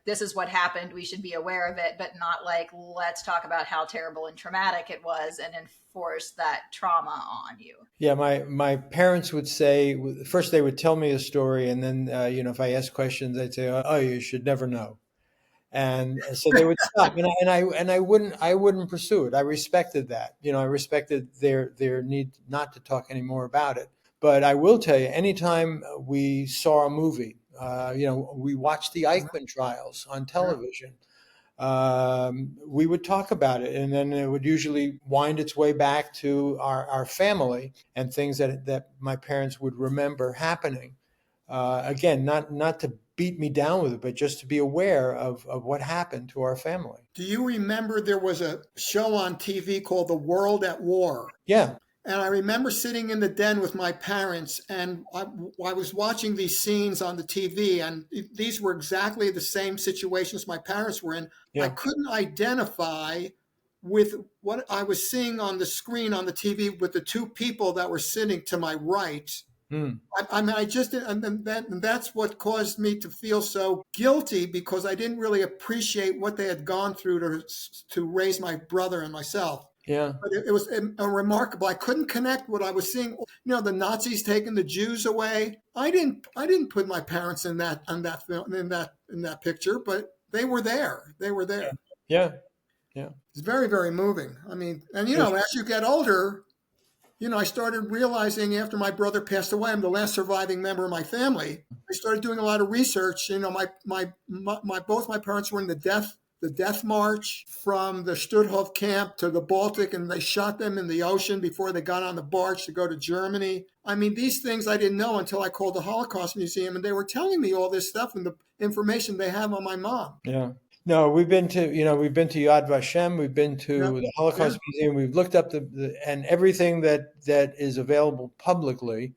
this is what happened. We should be aware of it, but not like, let's talk about how terrible and traumatic it was and enforce that trauma on you. Yeah, my parents would say, first they would tell me a story, and then if I asked questions, they'd say, "Oh, you should never know," and so they would stop, and I wouldn't pursue it. I respected that. I respected their need not to talk anymore about it. But I will tell you, anytime we saw a movie, we watched the Eichmann trials on television. We would talk about it, and then it would usually wind its way back to our family and things that my parents would remember happening. Again, not to beat me down with it, but just to be aware of what happened to our family. Do you remember there was a show on TV called The World at War? Yeah. And I remember sitting in the den with my parents, and I was watching these scenes on the TV, and these were exactly the same situations my parents were in. Yeah. I couldn't identify with what I was seeing on the screen on the TV with the two people that were sitting to my right. I mean, I just, and that's what caused me to feel so guilty, because I didn't really appreciate what they had gone through to raise my brother and myself. Yeah. But it was a remarkable. I couldn't connect what I was seeing. The Nazis taking the Jews away. I didn't put my parents in that film, in that picture, but they were there. They were there. Yeah. Yeah. It's very, very moving. I mean, and as you get older, I started realizing after my brother passed away, I'm the last surviving member of my family. I started doing a lot of research. My both my parents were in the death march from the Stutthof camp to the Baltic, and they shot them in the ocean before they got on the barge to go to Germany. I mean, these things I didn't know until I called the Holocaust Museum, and they were telling me all this stuff and the information they have on my mom. Yeah. No, we've been to Yad Vashem, we've been to the Holocaust Museum, we've looked up and everything that is available publicly.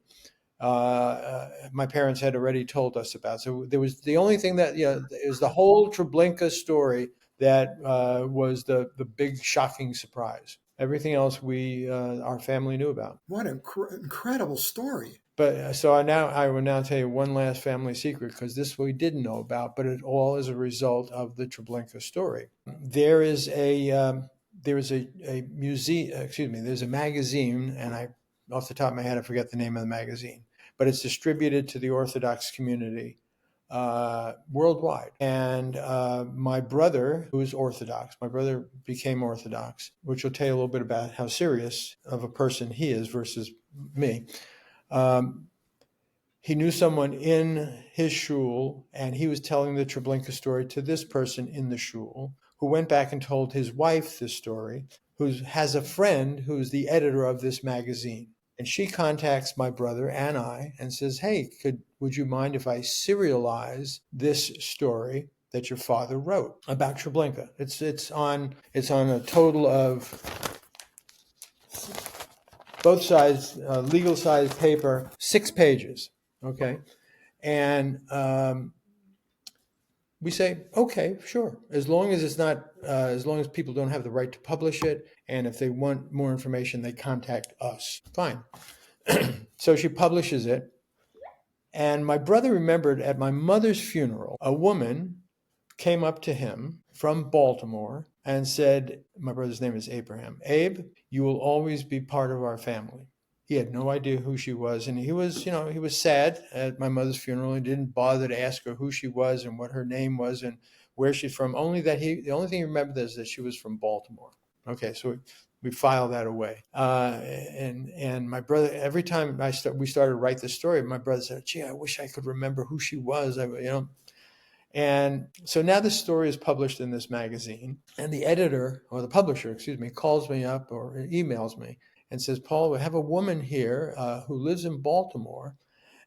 My parents had already told us about. So there was the only thing that, it was the whole Treblinka story that was the big shocking surprise. Everything else our family knew about. What an incredible story. But so I will now tell you one last family secret, because this we didn't know about, but it all is a result of the Treblinka story. There's a magazine, and off the top of my head, I forget the name of the magazine, but it's distributed to the Orthodox community worldwide. And my brother, who is Orthodox, became Orthodox, which will tell you a little bit about how serious of a person he is versus me. He knew someone in his shul, and he was telling the Treblinka story to this person in the shul, who went back and told his wife this story, who has a friend who's the editor of this magazine. And she contacts my brother and I and says, "Hey, would you mind if I serialize this story that your father wrote about Treblinka?" It's on a total of both sides, legal size paper, 6 pages. Okay. And we say, okay, sure. As long as it's not, as long as people don't have the right to publish it, and if they want more information, they contact us. Fine. So she publishes it. And my brother remembered at my mother's funeral, a woman came up to him from Baltimore and said, my brother's name is Abraham, "Abe, you will always be part of our family." He had no idea who she was, and he was sad at my mother's funeral. He didn't bother to ask her who she was and what her name was and where she's from. The only thing he remembered is that she was from Baltimore. Okay, so we file that away. And my brother, every time we started to write the story, my brother said, "Gee, I wish I could remember who she was." And so now this story is published in this magazine, and the editor, or the publisher, excuse me, calls me up or emails me and says, "Paul, we have a woman here who lives in Baltimore,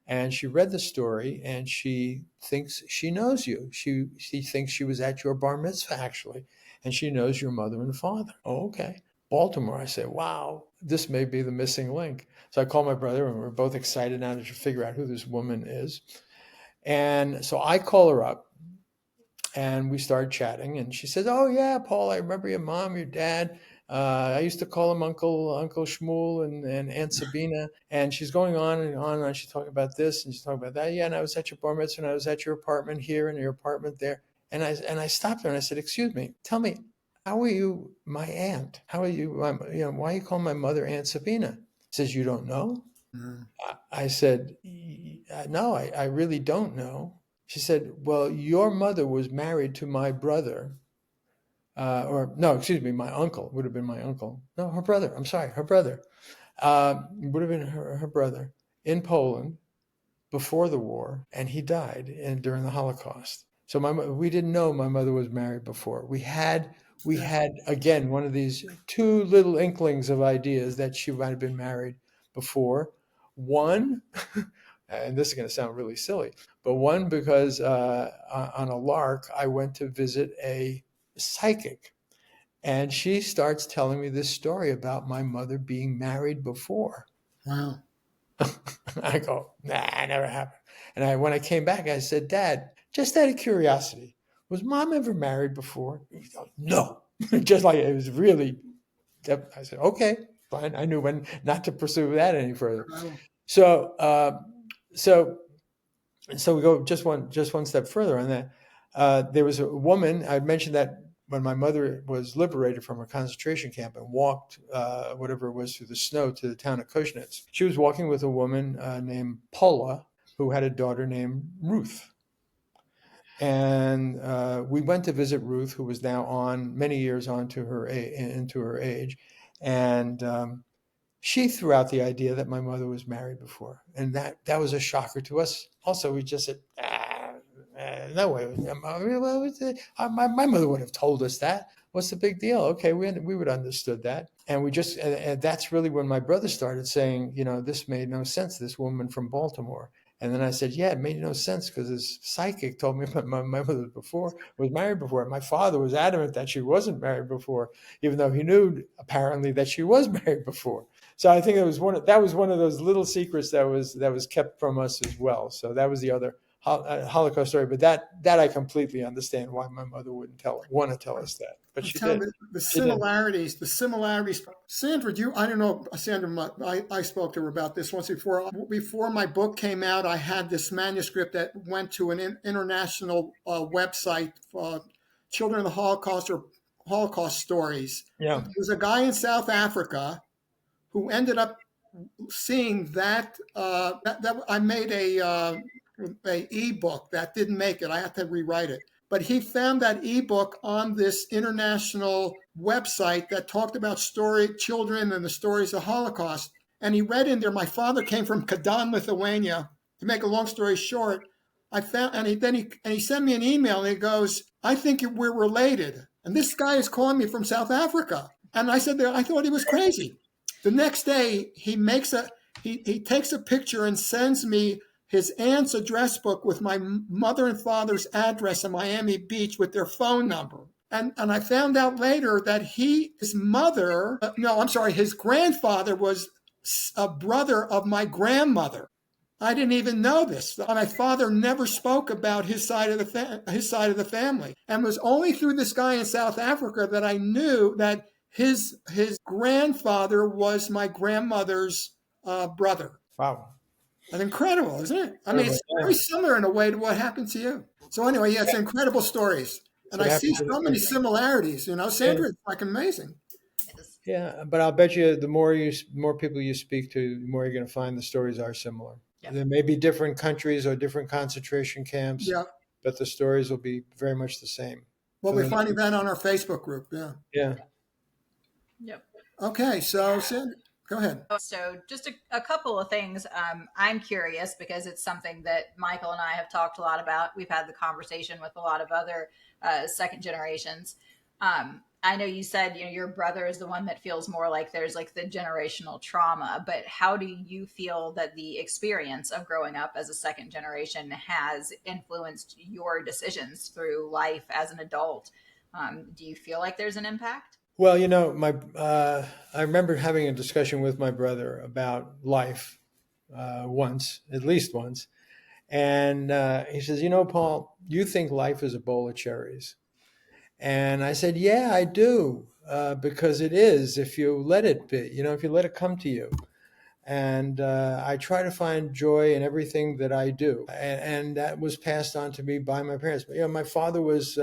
and she read the story, and she thinks she knows you. She thinks she was at your bar mitzvah, actually, and she knows your mother and father." "Oh, okay." Baltimore. I said, "Wow, this may be the missing link." So I called my brother, and we're both excited now to figure out who this woman is. And so I call her up, and we started chatting, and she says, "Oh yeah, Paul, I remember your mom, your dad. I used to call him Uncle Shmuel and Aunt Sabina." And she's going on and on, and she's talking about this and she's talking about that. "Yeah, and I was at your bar mitzvah, and I was at your apartment here and your apartment there." And I stopped her and I said, "Excuse me, tell me, how are you my aunt? How are you? Why are you calling my mother Aunt Sabina?" She says, "You don't know?" I said, "No, I really don't know." She said, "Well, your mother was married to my brother, or no, excuse me, my uncle. Would have been my uncle. No, her brother. I'm sorry, her brother. Would have been her brother in Poland before the war, and he died during the Holocaust. So we didn't know my mother was married before. We had again one of these two little inklings of ideas that she might have been married before. One, and this is going to sound really silly, but one because on a lark I went to visit a psychic, and she starts telling me this story about my mother being married before. Wow. I go, "Nah, never happened." And when I came back, I said, "Dad, just out of curiosity, was Mom ever married before?" He goes, "No." Just like it was really. I said, "Okay, fine." I knew when not to pursue that any further. Wow. So we go just one step further on that. There was a woman. I mentioned that when my mother was liberated from a concentration camp and walked whatever it was through the snow to the town of Koschnitz, she was walking with a woman named Paula, who had a daughter named Ruth. And we went to visit Ruth, who was now many years into her age, and she threw out the idea that my mother was married before, and that was a shocker to us. Also, we just said, "No way, my mother would have told us that. What's the big deal?" Okay, we would have understood that, and we just and that's really when my brother started saying, "This made no sense. This woman from Baltimore." And then I said, "Yeah, it made no sense because this psychic told me my mother was married before. And my father was adamant that she wasn't married before, even though he knew apparently that she was married before." So I think that was one of those little secrets that was kept from us as well. So that was the other Holocaust story. But that I completely understand why my mother wouldn't want to tell us that. But she did. The similarities. Sandra, I don't know, Sandra, I spoke to her about this once before. Before my book came out, I had this manuscript that went to an international website, Children of the Holocaust or Holocaust Stories. Yeah. There was a guy in South Africa who ended up seeing that, that I made a ebook that didn't make it. I had to rewrite it. But he found that ebook on this international website that talked about children and the stories of Holocaust. And he read in there, my father came from Kazan, Lithuania. To make a long story short, I found, and he sent me an email and he goes, "I think we're related." And this guy is calling me from South Africa. And I said, I thought he was crazy. The next day, he takes a picture and sends me his aunt's address book with my mother and father's address in Miami Beach with their phone number. And I found out later that his grandfather was a brother of my grandmother. I didn't even know this. My father never spoke about his side of the family. And it was only through this guy in South Africa that I knew that his grandfather was my grandmother's brother. Wow. That's incredible, isn't it? I mean, it's very similar in a way to what happened to you. So anyway, yeah, it's incredible stories. And I see so many similarities, Sandra, it's like amazing. Yeah, but I'll bet you the more people you speak to, the more you're going to find the stories are similar. Yeah. There may be different countries or different concentration camps, but the stories will be very much the same. Well, we're finding that on our Facebook group, yeah. Yeah. Yep. Okay, so Sandra, go ahead. So, just a couple of things. I'm curious because it's something that Michael and I have talked a lot about. We've had the conversation with a lot of other second generations. I know you said your brother is the one that feels more like there's like the generational trauma, but how do you feel that the experience of growing up as a second generation has influenced your decisions through life as an adult? Do you feel like there's an impact? Well, I remember having a discussion with my brother about life once, at least once, and he says, Paul, you think life is a bowl of cherries, and I said, yeah, I do, because it is if you let it be, if you let it come to you. And I try to find joy in everything that I do, and that was passed on to me by my parents. But my father was,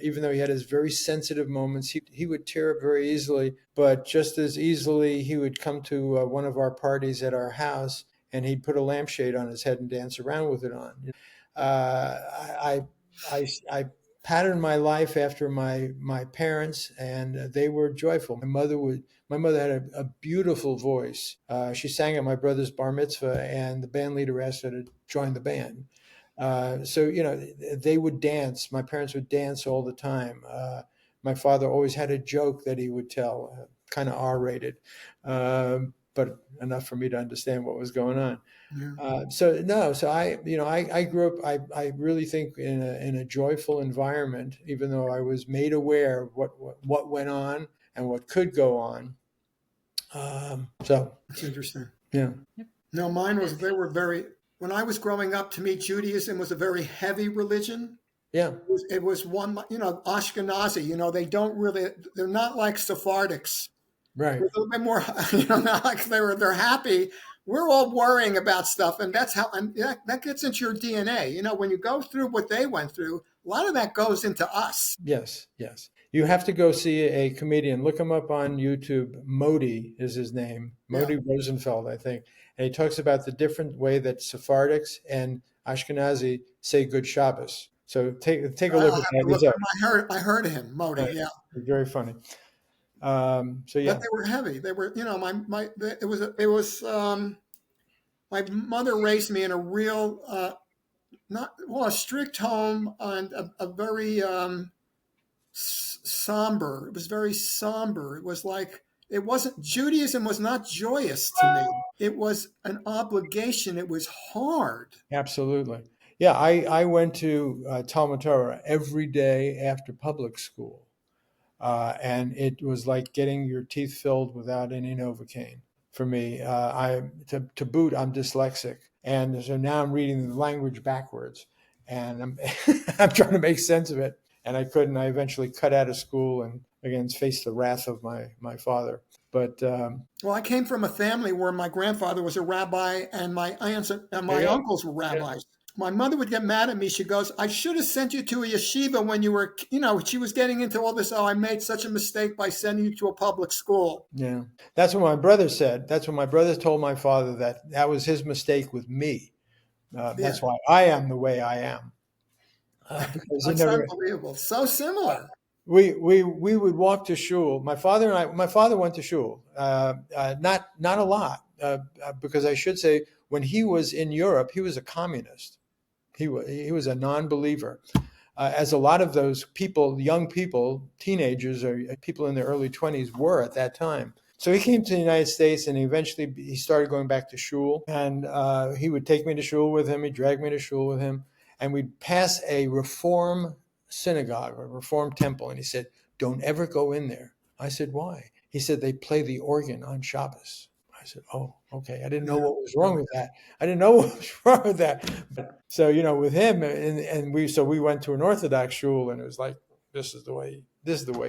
even though he had his very sensitive moments, he would tear up very easily, but just as easily he would come to one of our parties at our house and he'd put a lampshade on his head and dance around with it on. Uh, I, I patterned my life after my parents, and they were joyful. My mother had a beautiful voice. She sang at my brother's bar mitzvah, and the band leader asked her to join the band. So they would dance. My parents would dance all the time. My father always had a joke that he would tell, kind of R-rated, but enough for me to understand what was going on. Yeah. So I grew up. I really think in a joyful environment, even though I was made aware of what went on and what could go on. That's interesting. Yeah, No, mine was, they were very, when I was growing up, to me, Judaism was a very heavy religion. yeah, It was one, Ashkenazi, they don't really, they're not like Sephardics. right. They're a little bit more, not like they're happy. We're all worrying about stuff. And that's how, and that gets into your DNA. When you go through what they went through, a lot of that goes into us. Yes, yes. You have to go see a comedian. Look him up on YouTube. Modi is his name. Yeah. Modi Rosenfeld, I think. And he talks about the different way that Sephardics and Ashkenazi say good Shabbos. So take a I'll look have at to that. look He's at up. him. I heard of him, Modi. Right. Yeah. It's very funny. So But yeah, they were heavy. They were, my mother raised me in a real, not well, a strict home, and a very somber. It was very somber. It was like, it wasn't, Judaism was not joyous to me. It was an obligation. It was hard. absolutely. Yeah, I went to Talmud Torah every day after public school. And it was like getting your teeth filled without any Novocaine for me. To boot, I'm dyslexic, and so now I'm reading the language backwards, and I'm I'm trying to make sense of it, and I couldn't. I eventually cut out of school and again faced the wrath of my father. But Well, I came from a family where my grandfather was a rabbi and my aunts and there my you go. uncles were Yeah. rabbis. My mother would get mad at me. She goes, I should have sent you to a yeshiva when you were, she was getting into all this. Oh, I made such a mistake by sending you to a public school. Yeah, that's what my brother said. That's what my brother told my father, that was his mistake with me. Yeah, That's why I am the way I am. Because he that's never. unbelievable. So similar. We would walk to shul. My father went to shul, not a lot, because I should say when he was in Europe, he was a communist. He was a non-believer, as a lot of those people, young people, teenagers or people in their early 20s were at that time. So he came to the United States, and eventually he started going back to shul, and he would take me to shul with him. He'd drag me to shul with him, and we'd pass a Reform synagogue or Reform temple, and he said, "Don't ever go in there." I said, "Why?" He said, "They play the organ on Shabbos." I said, "Oh, okay." I didn't know Yeah. what was wrong with that. I didn't know what was wrong with that. So with him, and we went to an Orthodox shul, and it was like, this is the way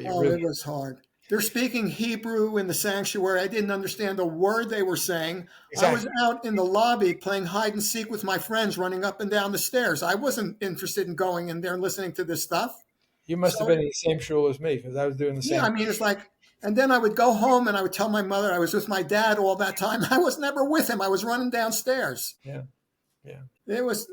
you Oh, really. it was hard. They're speaking Hebrew in the sanctuary. I didn't understand a word they were saying. I was Exactly. out in the lobby playing hide and seek with my friends, running up and down the stairs. I wasn't interested in going in there and listening to this stuff. You must have So, been in the same shul as me, because I was doing the yeah, same. I mean, it's like, and then I would go home and I would tell my mother I was with my dad all that time. I was never with him. I was running downstairs. Yeah, Yeah. It was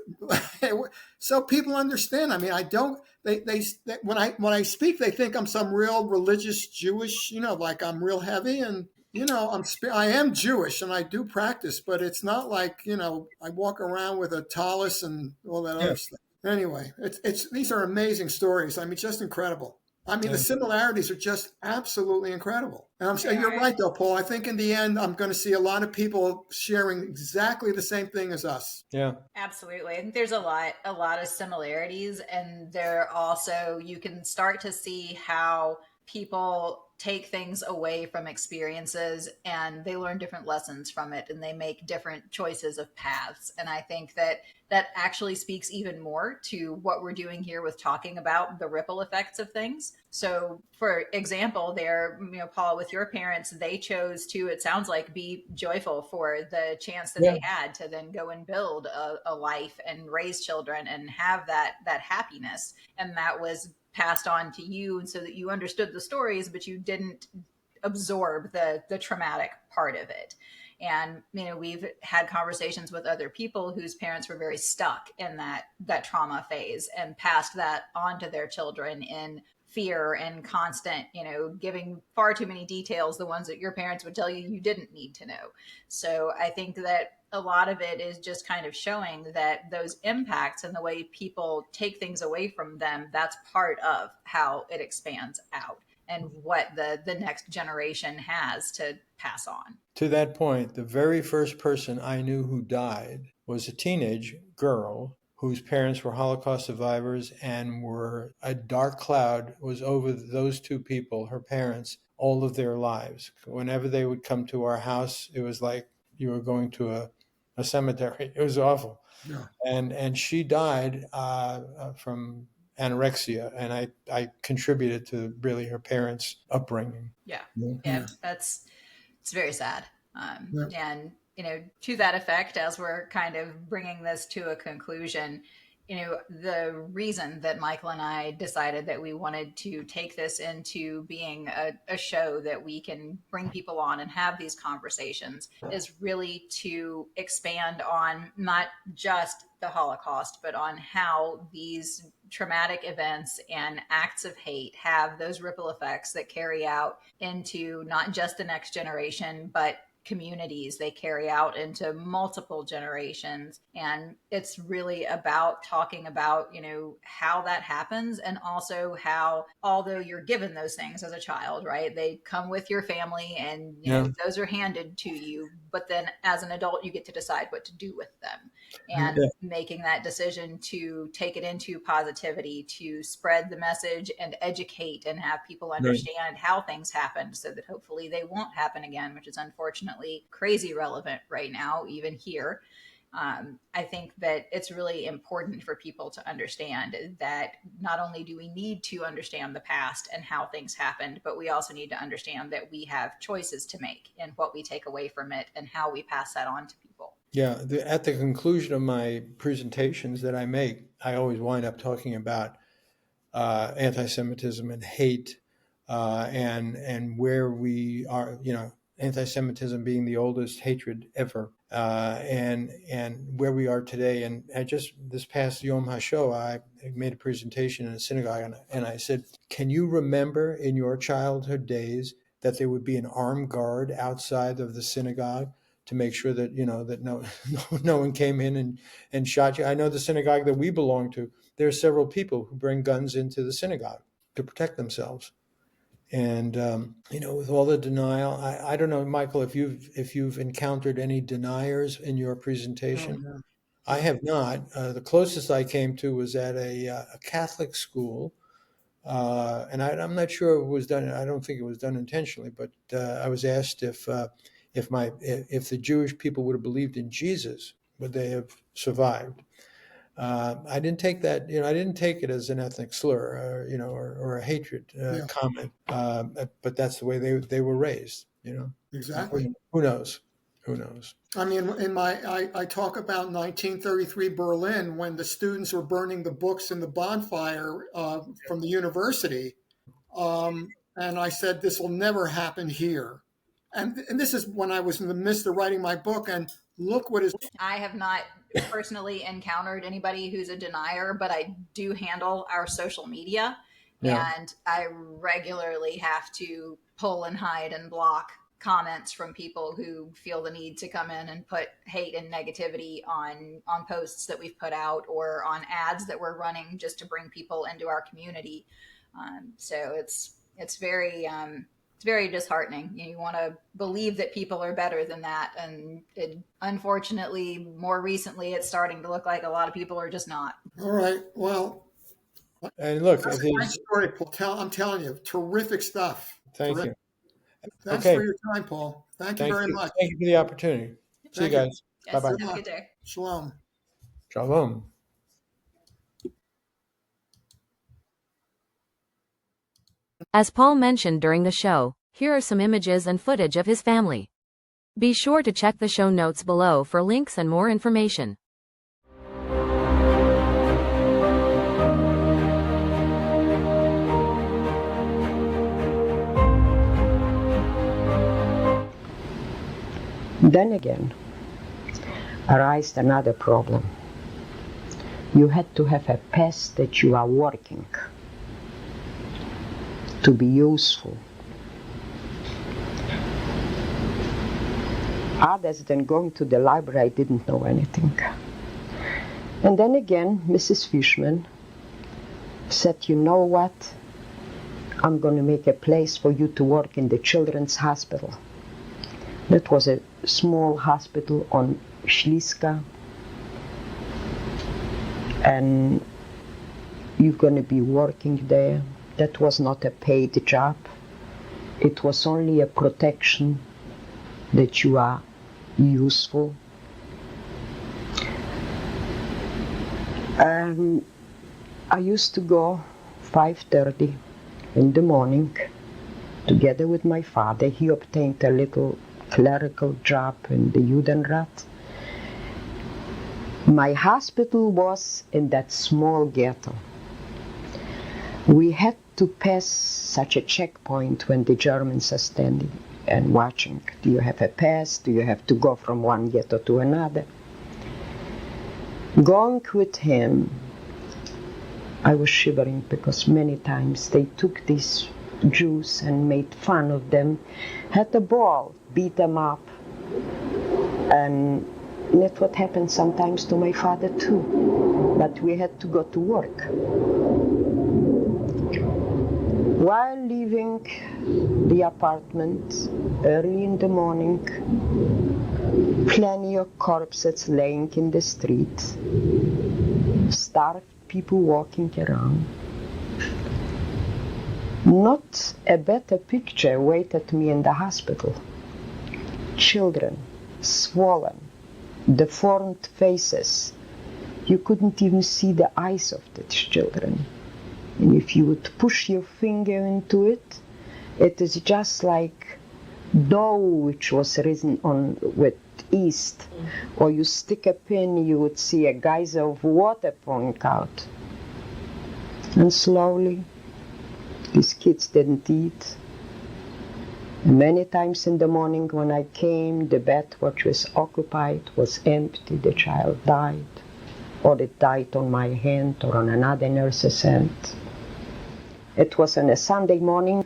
so people understand. I mean, I don't. When I speak, they think I'm some real religious Jewish. Like I'm real heavy, and I am Jewish, and I do practice, but it's not like I walk around with a tallis and all that Yeah. other stuff. Anyway, it's these are amazing stories. I mean, just incredible. I mean, the Yeah. similarities are just absolutely incredible. And I'm saying you're Yeah. right, though, Paul. I think in the end, I'm going to see a lot of people sharing exactly the same thing as us. Yeah. Absolutely. I think there's a lot of similarities, and there also you can start to see how people take things away from experiences and they learn different lessons from it and they make different choices of paths. And I think that that actually speaks even more to what we're doing here with talking about the ripple effects of things. So, for example, there, Paul, with your parents, they chose to, it sounds like, be joyful for the chance that Yeah. they had to then go and build a life and raise children and have that happiness. And that was passed on to you, and so that you understood the stories, but you didn't absorb the traumatic part of it. And we've had conversations with other people whose parents were very stuck in that trauma phase and passed that on to their children in fear and constant, giving far too many details, the ones that your parents would tell you you didn't need to know. So I think that a lot of it is just kind of showing that those impacts and the way people take things away from them, that's part of how it expands out and what the next generation has to pass on. To that point, the very first person I knew who died was a teenage girl whose parents were Holocaust survivors, and were a dark cloud was over those two people, her parents, all of their lives. Whenever they would come to our house, it was like you were going to a cemetery. It was awful. Yeah. And she died from anorexia, and I contributed to really her parents' upbringing. Yeah. Yeah. Yeah. It's very sad. Yeah. And, to that effect, as we're kind of bringing this to a conclusion, the reason that Michael and I decided that we wanted to take this into being a show that we can bring people on and have these conversations is really to expand on not just the Holocaust, but on how these traumatic events and acts of hate have those ripple effects that carry out into not just the next generation, but communities. They carry out into multiple generations. And it's really about talking about, how that happens, and also how, although you're given those things as a child, right, they come with your family and Yeah. those are handed to you, but then as an adult you get to decide what to do with them. And Yeah. making that decision to take it into positivity, to spread the message and educate and have people understand how things happened so that hopefully they won't happen again, which is unfortunately crazy relevant right now, even here. I think that it's really important for people to understand that not only do we need to understand the past and how things happened, but we also need to understand that we have choices to make in what we take away from it and how we pass that on to people. Yeah, at the conclusion of my presentations that I make, I always wind up talking about anti-Semitism and hate, and where we are. Anti-Semitism being the oldest hatred ever, and where we are today. And I just this past Yom HaShoah, I made a presentation in a synagogue, and I said, "Can you remember in your childhood days that there would be an armed guard outside of the synagogue to make sure that that no one came in and shot you?" I know the synagogue that we belong to, there are several people who bring guns into the synagogue to protect themselves. And with all the denial, I don't know, Michael, if you've encountered any deniers in your presentation. Oh, yeah. I have not. The closest I came to was at a Catholic school, and I'm not sure it was done. I don't think it was done intentionally, but I was asked if the Jewish people would have believed in Jesus, would they have survived? I didn't take that. I didn't take it as an ethnic slur, or a hatred Yeah. comment. But that's the way they were raised. Exactly. Who knows? Who knows? I mean, I talk about 1933 Berlin when the students were burning the books in the bonfire from the university, and I said this will never happen here. And this is when I was in the midst of writing my book, and look what is. I have not personally encountered anybody who's a denier, but I do handle our social media, Yeah. and I regularly have to pull and hide and block comments from people who feel the need to come in and put hate and negativity on posts that we've put out or on ads that we're running just to bring people into our community. So it's very disheartening. You want to believe that people are better than that, and unfortunately, more recently, it's starting to look like a lot of people are just not. All right. Well, And look, that's a great story, Paul. I'm telling you, terrific stuff. thank Terrific. you. Thanks Okay. for your time, Paul. Thank you very much. Thank you for the opportunity. See you Thank you. guys. Yes, Bye-bye. have a good day. Shalom. Shalom. As Paul mentioned during the show, here are some images and footage of his family. Be sure to check the show notes below for links and more information. Then again, arised another problem. You had to have a pass that you are working, to be useful. Others than going to the library, I didn't know anything. And then again, Mrs. Fishman said, you know what? I'm going to make a place for you to work in the children's hospital. That was a small hospital on Śliska. And you're going to be working there. That was not a paid job. It was only a protection that you are useful. I used to go 5:30 in the morning together with my father. He obtained a little clerical job in the Judenrat. My hospital was in that small ghetto. We had to pass such a checkpoint when the Germans are standing and watching. Do you have a pass? Do you have to go from one ghetto to another? Going with him, I was shivering because many times they took these Jews and made fun of them, had a ball, beat them up. And that's what happened sometimes to my father too. But we had to go to work. While leaving the apartment early in the morning, plenty of corpses laying in the street, starved people walking around. Not a better picture waited me in the hospital. Children, swollen, deformed faces. You couldn't even see the eyes of the children. And if you would push your finger into it, it is just like dough which was risen on with yeast. Or you stick a pin, you would see a geyser of water pouring out. And slowly, these kids didn't eat. Many times in the morning when I came, the bed which was occupied was empty. The child died. Or it died on my hand or on another nurse's hand. It was on a Sunday morning,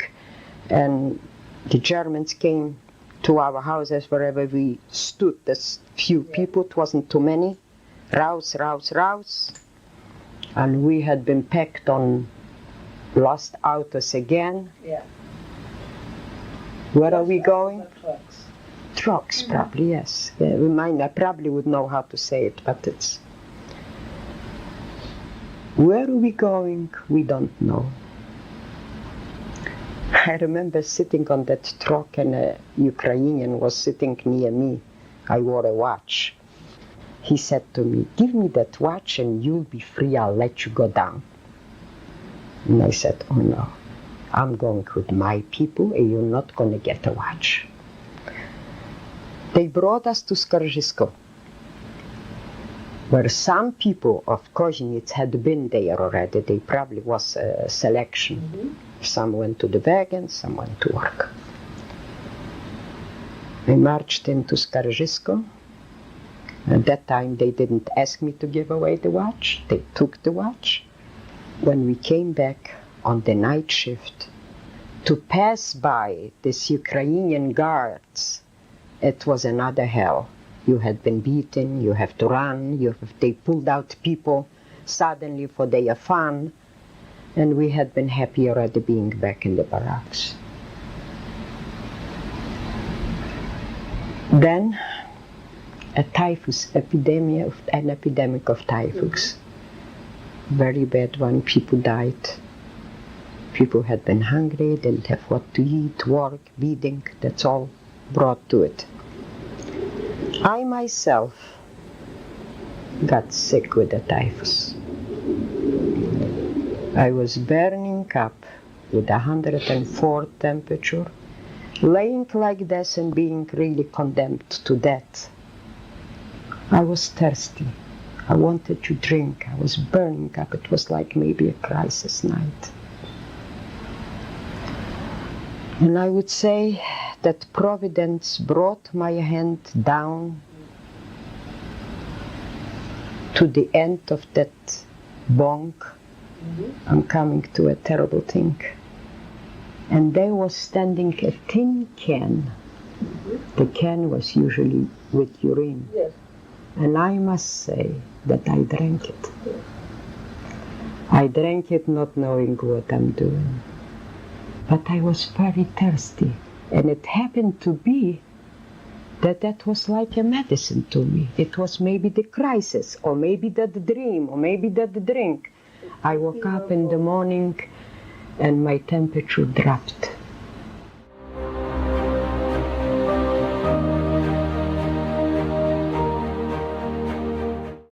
and the Germans came to our houses wherever we stood. There's few people, it wasn't too many. Rouse, rouse, rouse. And we had been packed on lost autos again. Yeah. Where are we going? Trucks. Trucks, probably, yes. I probably would know how to say it, but it's... Where are we going? We don't know. I remember sitting on that truck and a Ukrainian was sitting near me. I wore a watch. He said to me, give me that watch and you'll be free, I'll let you go down. And I said, oh no, I'm going with my people and you're not going to get a watch. They brought us to Skaržisko, where some people of Kozinets had been there already. They probably was a selection. Mm-hmm. Some went to the wagon, some went to work. We marched into Skaržisko. At that time, they didn't ask me to give away the watch. They took the watch. When we came back on the night shift, to pass by these Ukrainian guards, it was another hell. You had been beaten, you have to run, they pulled out people suddenly for their fun, and we had been happy already being back in the barracks. Then, a typhus epidemic, an epidemic of typhus. Very bad one, people died. People had been hungry, didn't have what to eat, work, feeding, that's all brought to it. I myself got sick with the typhus. I was burning up with 104 temperature, laying like this and being really condemned to death. I was thirsty. I wanted to drink. I was burning up. It was like maybe a crisis night. And I would say that Providence brought my hand down to the end of that bong. I'm coming to a terrible thing. And there was standing a tin can. The can was usually with urine. Yes. And I must say that I drank it. I drank it not knowing what I'm doing. But I was very thirsty. And it happened to be that was like a medicine to me. It was maybe the crisis, or maybe that dream, or maybe that drink. I woke up in the morning and my temperature dropped.